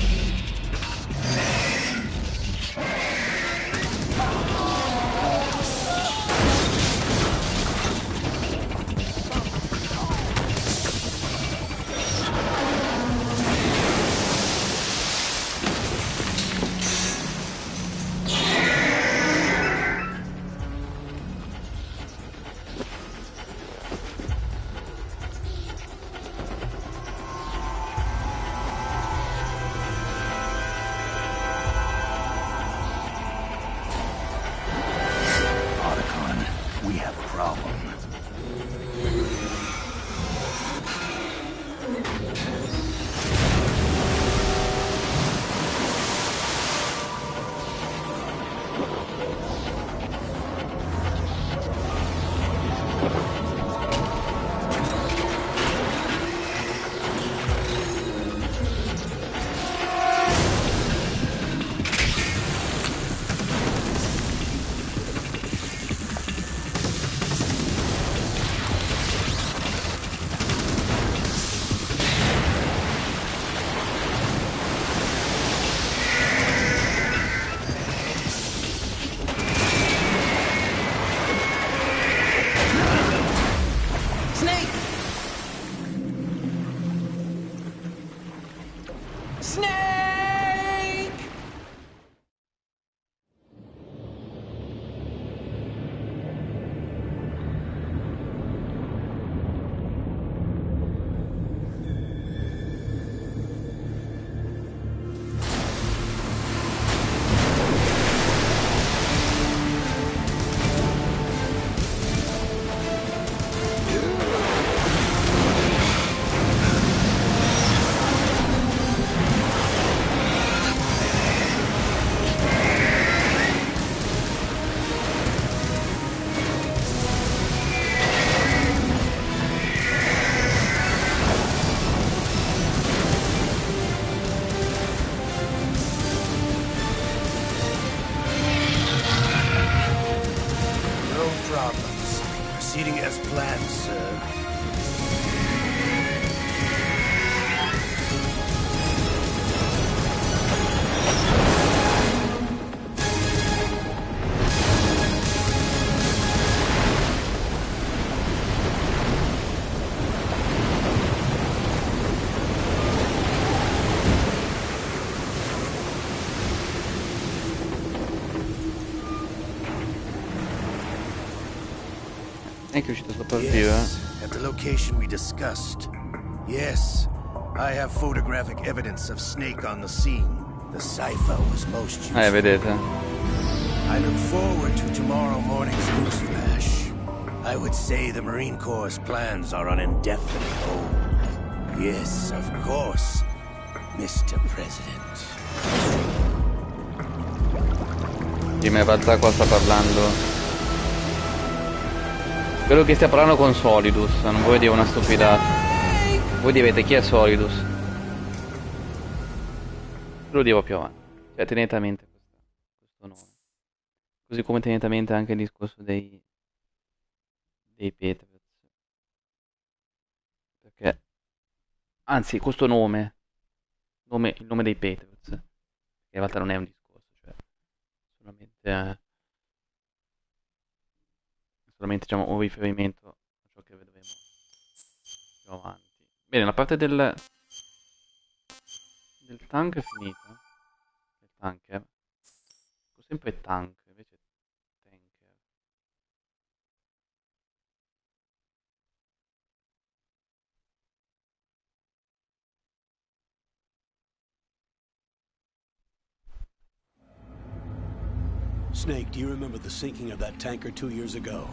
è che è uscito a sopravvivere. Yes, at the location we discussed. Yes, I have photographic evidence of Snake on the scene. The cipher was most useful. Vedete. I look forward to tomorrow morning's news flash. I would say the Marine Corps' plans are on indefinite hold. Yes, of course, Mr. President. Sì, ma in realtà qua sta parlando. Spero che stia parlando con Solidus, non vuoi dire una stupidata. Voi direte chi è Solidus? Lo dirò più avanti. Cioè, tenete a mente questo nome. Così come tenete a mente anche il discorso dei Patriots. Perché, anzi, questo nome, il nome dei Patriots, in realtà non è un discorso, cioè, solamente diciamo, un riferimento a ciò che vedremo più avanti. Bene, la parte del tank è finita. Il tanker. Dico sempre tank, invece tanker. Snake, do you remember the sinking of that tanker 2 years ago?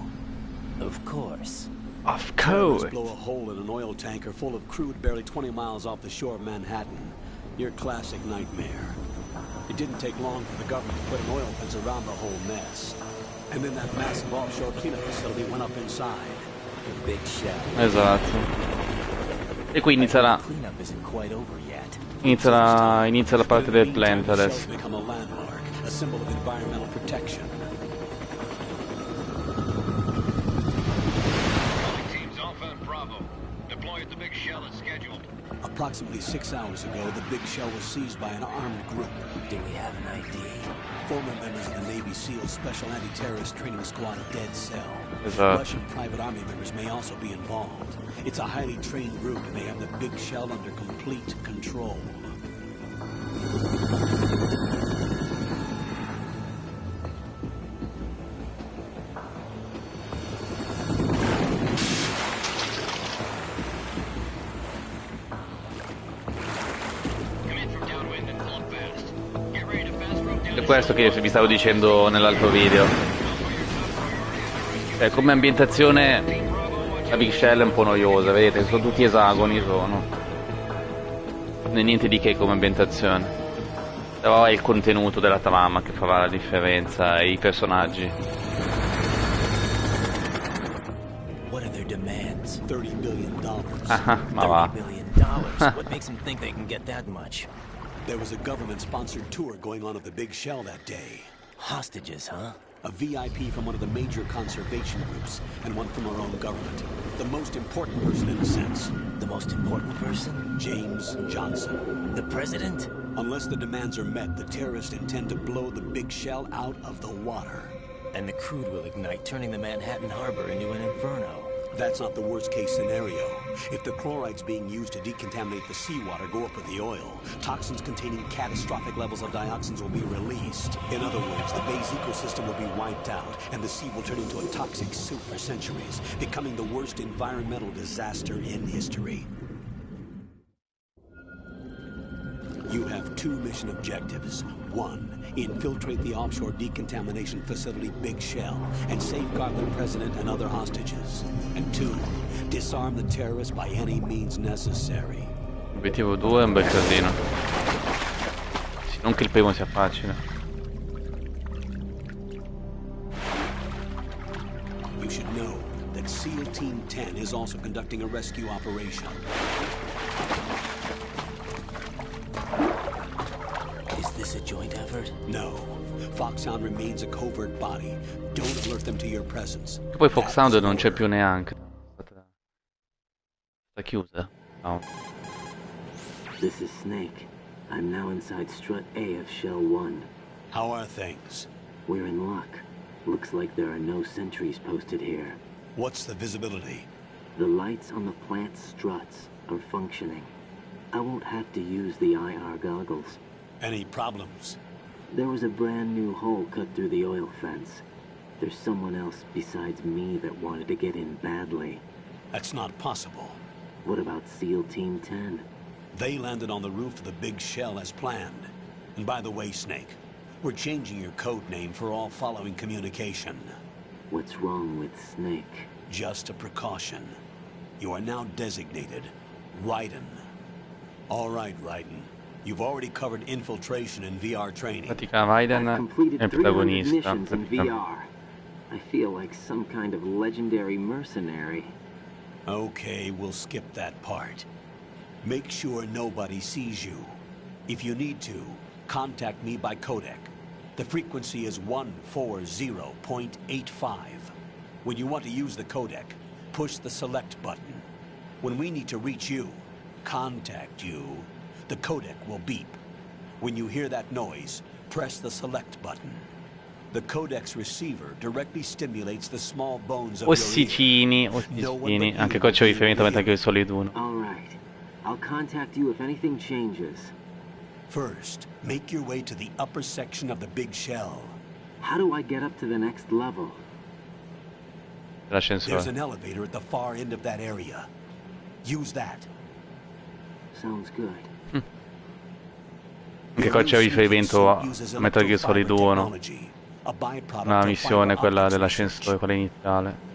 Of course. Of Terrorists course. blow a hole in an oil tanker full of crude barely 20 miles off the shore of Manhattan. Your classic nightmare. It didn't take long for the government to put an oil fence around the whole mess. And then that massive offshore cleanup facility went up inside. The big shell. Esatto. E qui inizia la Cleanup isn't quite over yet. inizia la parte del plant adesso. Become a landmark, a symbol of environmental protection. Teams Alpha and Bravo. Deploy at the big shell as scheduled. Approximately 6 hours ago, the big shell was seized by an armed group. Do we have an ID? Former members of the Navy SEAL Special Anti-Terrorist Training Squad of Dead Cell. Esatto. Russian private army members may also be involved. It's a highly trained group and they have the big shell under complete control. È questo che vi stavo dicendo nell'altro video. Come ambientazione la Big Shell è un po' noiosa, vedete, sono tutti esagoni, sono. Non è niente di che come ambientazione. Però è il contenuto della trama che farà la differenza e i personaggi. What are their demands? $30 billion. Ma va. $30 billion. What makes them think they can get that much? There was a government-sponsored tour going on of the big shell that day. Hostages, huh? A VIP from one of the major conservation groups, and one from our own government. The most important person in a sense. The most important person? James Johnson. The president? Unless the demands are met, the terrorists intend to blow the big shell out of the water. And the crude will ignite, turning the Manhattan Harbor into an inferno. That's not the worst-case scenario. If the chlorides being used to decontaminate the seawater go up with the oil, toxins containing catastrophic levels of dioxins will be released. In other words, the bay's ecosystem will be wiped out, and the sea will turn into a toxic soup for centuries, becoming the worst environmental disaster in history. You have 2 mission objectives. 1, infiltrate the offshore decontamination facility Big Shell and safeguard the president and other hostages. And 2, disarm the terrorists by any means necessary. Obiettivo 2 è un bel casino. Sì, non che il primo sia facile. You should know that SEAL Team 10 is also conducting a rescue operation. Is this a joint effort? No. Foxhound remains a covert body. Don't alert them to your presence. E poi Foxhound non c'è più neanche. Sta chiusa. No. This is Snake. I'm now inside Strut A of Shell 1. How are things? We're in luck. Looks like there are no sentries posted here. What's the visibility? The lights on the plant struts are functioning. I won't have to use the IR goggles. Any problems? There was a brand new hole cut through the oil fence. there's someone else besides me that wanted to get in badly. That's not possible. What about SEAL Team 10? They landed on the roof of the big shell as planned. And by the way, Snake, we're changing your code name for all following communication. What's wrong with Snake? Just a precaution. You are now designated Raiden. All right, Raiden. You've already covered infiltration and VR training. Pratica Raiden I've è completed il 300 protagonista. missions in VR. I feel like some kind of legendary mercenary. Okay, we'll skip that part. Make sure nobody sees you. If you need to, contact me by codec. The frequency is 140.85. When you want to use the codec, push the select button. When we need to reach you, contact you, the codec will beep. When you hear that noise, press the select button. The codec's receiver directly stimulates the small bones of Ossicini, ossicini. Anche qua c'è riferimento a Metal Gear Solid 1. All right. I'll contact you if anything changes. First, make your way to the upper section of the big shell. How do I get up to the next level? There's an elevator at the far end of that area. Use that. Sounds good. Anche qua c'è riferimento a Metal Gear Solid 1. Una missione, quella dell'ascensore, quella iniziale.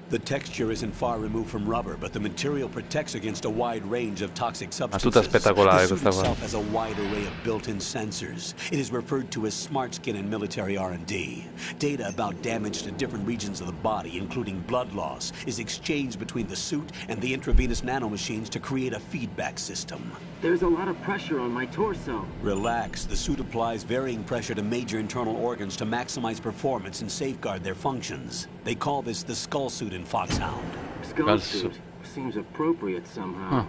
The texture isn't far removed from rubber, but the material protects against a wide range of toxic substances. Tutta spettacolare the suit questa itself cosa. has a wide array of built-in sensors. It is referred to as smart skin in military R&D. Data about damage to different regions of the body, including blood loss, is exchanged between the suit and the intravenous nanomachines to create a feedback system. There's a lot of pressure on my torso. Relax. The suit applies varying pressure to major internal organs to maximize performance and safeguard their functions. They call this the skull suit in Foxhound. Skull suit seems appropriate somehow.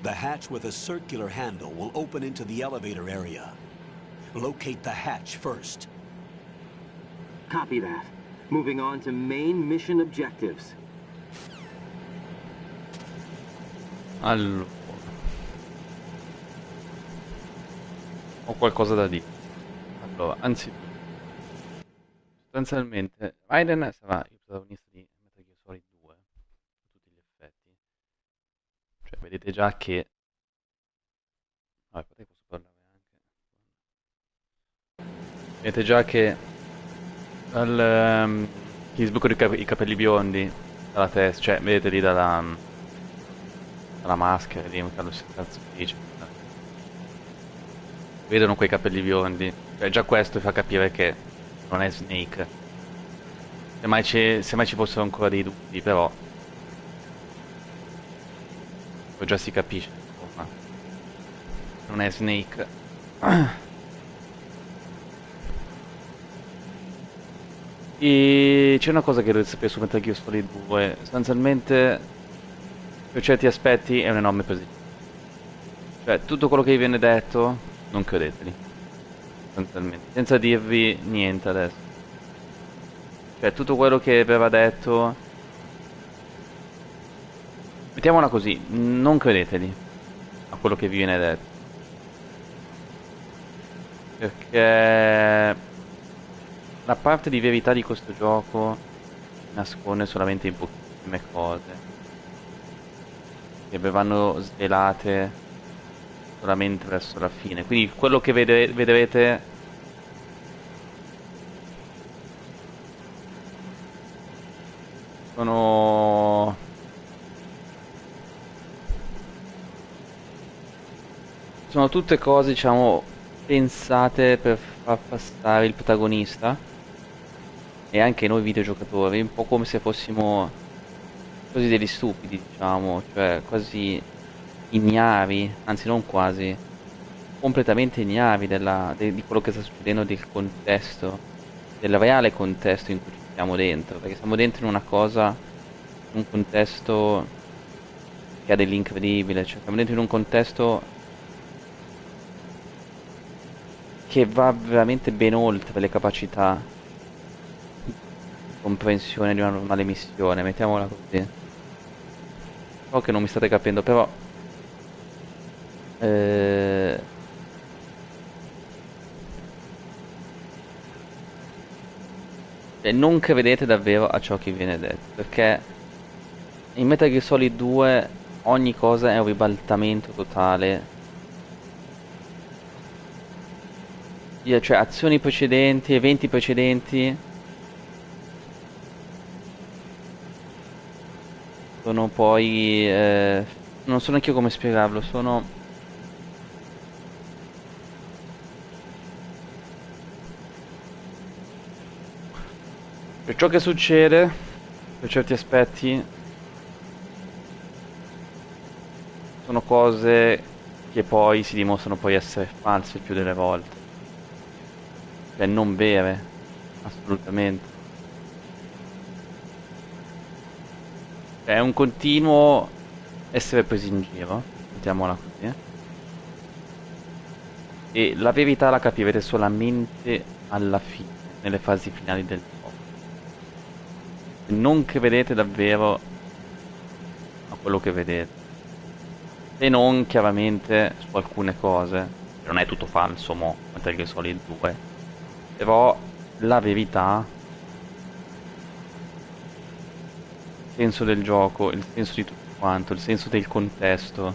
The hatch with a circular handle will open into the elevator area. Locate the hatch first. Copy that. Moving on to main mission objectives. Allora, ho qualcosa da dire. Allora, anzitutto, sostanzialmente Raiden sarà il protagonista di Metal Gear Solid 2 a tutti gli effetti. Cioè, vedete già che posso parlare anche. Vedete già che chi sbucano i capelli biondi dalla testa, cioè vedete lì dalla maschera lì, cazzo dice. Vedono quei capelli biondi, cioè già questo fa capire che non è Snake. Semmai ci fossero ancora dei dubbi, però poi già si capisce, insomma, non è Snake. E c'è una cosa che dovete sapere su Metal Gear Solid 2, sostanzialmente per certi aspetti è un enorme presidio. Cioè, tutto quello che vi viene detto, non credeteli. Sostanzialmente. Senza dirvi niente adesso. Cioè, tutto quello che aveva detto... Mettiamola così, non credeteli a quello che vi viene detto. Perché... la parte di verità di questo gioco nasconde solamente in pochissime cose. Che verranno svelate solamente verso la fine. Quindi quello che vedrete sono tutte cose, diciamo, pensate per far passare il protagonista e anche noi videogiocatori un po' come se fossimo quasi degli stupidi, diciamo, cioè quasi ignavi, anzi non quasi, completamente ignavi di quello che sta succedendo, del contesto, del reale contesto in cui ci siamo dentro, perché siamo dentro in una cosa, in un contesto che ha dell'incredibile, cioè siamo dentro in un contesto che va veramente ben oltre le capacità di comprensione di una normale missione, mettiamola così. So che non mi state capendo, però Cioè, non credete davvero a ciò che viene detto, perché in Metal Gear Solid 2 ogni cosa è un ribaltamento totale. Cioè, azioni precedenti, eventi precedenti sono poi... non so neanche io come spiegarlo, sono... Per ciò che succede, per certi aspetti, sono cose che poi si dimostrano poi essere false il più delle volte. Cioè, non vere, assolutamente. È un continuo essere presi in giro, mettiamola così. E la verità la capirete solamente alla fine, nelle fasi finali del gioco. Non credete davvero a quello che vedete. Se non chiaramente su alcune cose. Non è tutto falso, mo, Metal Gear Solid 2. Però la verità, il senso del gioco, il senso di tutto quanto, il senso del contesto,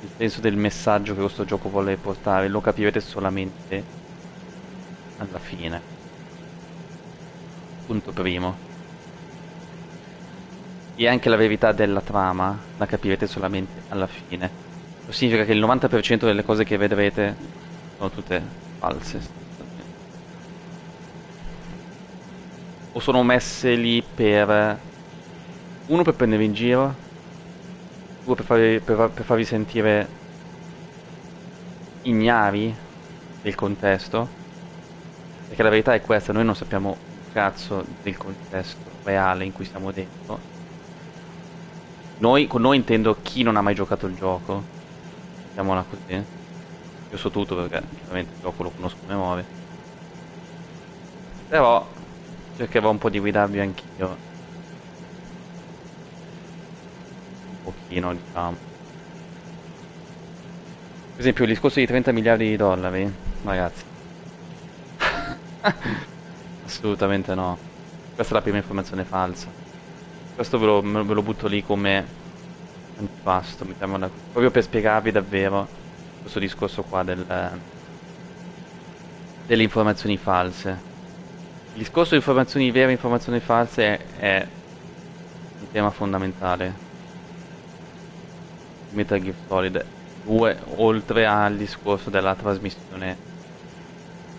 il senso del messaggio che questo gioco vuole portare, lo capirete solamente alla fine. Punto primo. E anche la verità della trama la capirete solamente alla fine. Questo significa che il 90% delle cose che vedrete sono tutte false. O sono messe lì per... uno, per prendervi in giro. Due, per farvi sentire ignari del contesto. Perché la verità è questa, noi non sappiamo un cazzo del contesto reale in cui stiamo dentro. Con noi intendo chi non ha mai giocato il gioco. Mettiamola così. Io so tutto perché ovviamente il gioco lo conosco a memoria. Però cercherò un po' di guidarvi anch'io. Un pochino, diciamo. Per esempio il discorso di 30 miliardi di dollari, ragazzi. Assolutamente no. Questa è la prima informazione falsa. Questo ve lo butto lì come antipasto, mettiamola così. Proprio per spiegarvi davvero questo discorso qua delle informazioni false. Il discorso di informazioni vere e informazioni false è un tema fondamentale di Metal Gear Solid 2, oltre al discorso della trasmissione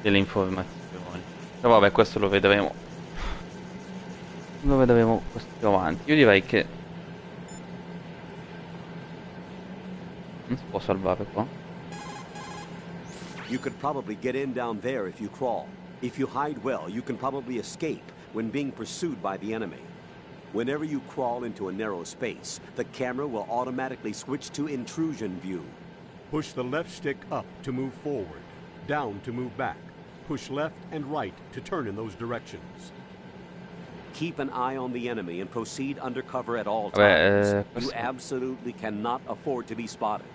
delle informazioni. Però vabbè, questo lo vedremo più avanti. Io direi che non si può salvare qua. You could probably get in down there if you crawl. If you hide well, you can probably escape when being pursued by the enemy. Whenever you crawl into a narrow space, the camera will automatically switch to intrusion view. Push the left stick up to move forward, down to move back. Push left and right to turn in those directions. Keep an eye on the enemy and proceed undercover at all times. You absolutely cannot afford to be spotted.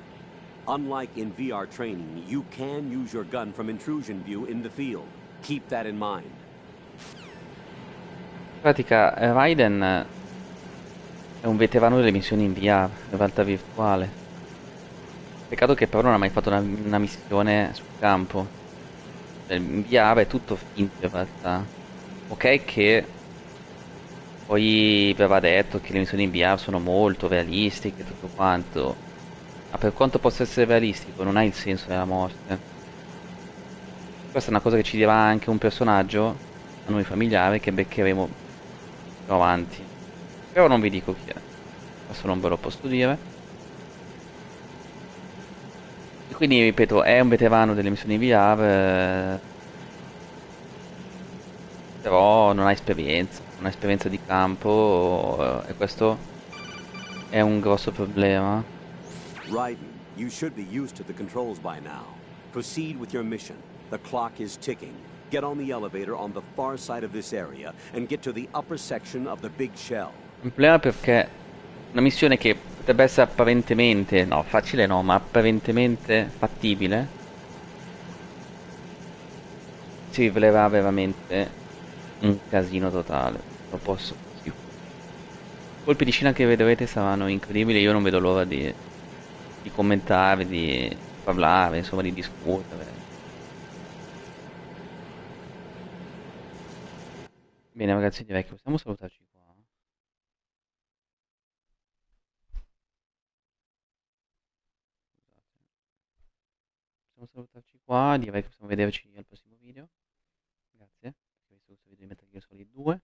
Unlike in VR training, you can use your gun from intrusion view in the field. Keep that in mind. In pratica, Raiden è un veterano delle missioni in VR, in realtà virtuale. Peccato che però non ha mai fatto una missione sul campo. In VR è tutto finto in realtà. Ok che poi aveva detto che le missioni in VR sono molto realistiche e tutto quanto. Ma per quanto possa essere realistico, non ha il senso della morte. Questa è una cosa che ci dirà anche un personaggio a noi familiare che beccheremo più avanti. Però non vi dico chi è. Questo non ve lo posso dire. E quindi, ripeto, è un veterano delle missioni VR, però non ha esperienza di campo, e questo è un grosso problema. Raiden, you should be used to the controls by now. Proceed with your mission. The clock is ticking. Get on the elevator on the far side of this area and get to the upper section of the big shell. Un problema perché una missione che potrebbe essere apparentemente, no, facile no, ma apparentemente fattibile, si rivelerà veramente un casino totale, lo posso assicurare. Colpi di scena che vedrete saranno incredibili, io non vedo l'ora di commentare, di parlare, insomma di discutere. Bene ragazzi, direi che possiamo salutarci qua. Possiamo salutarci qua, direi che possiamo vederci al prossimo video. Grazie, per aver visto questo video di Metal Gear Solid 2.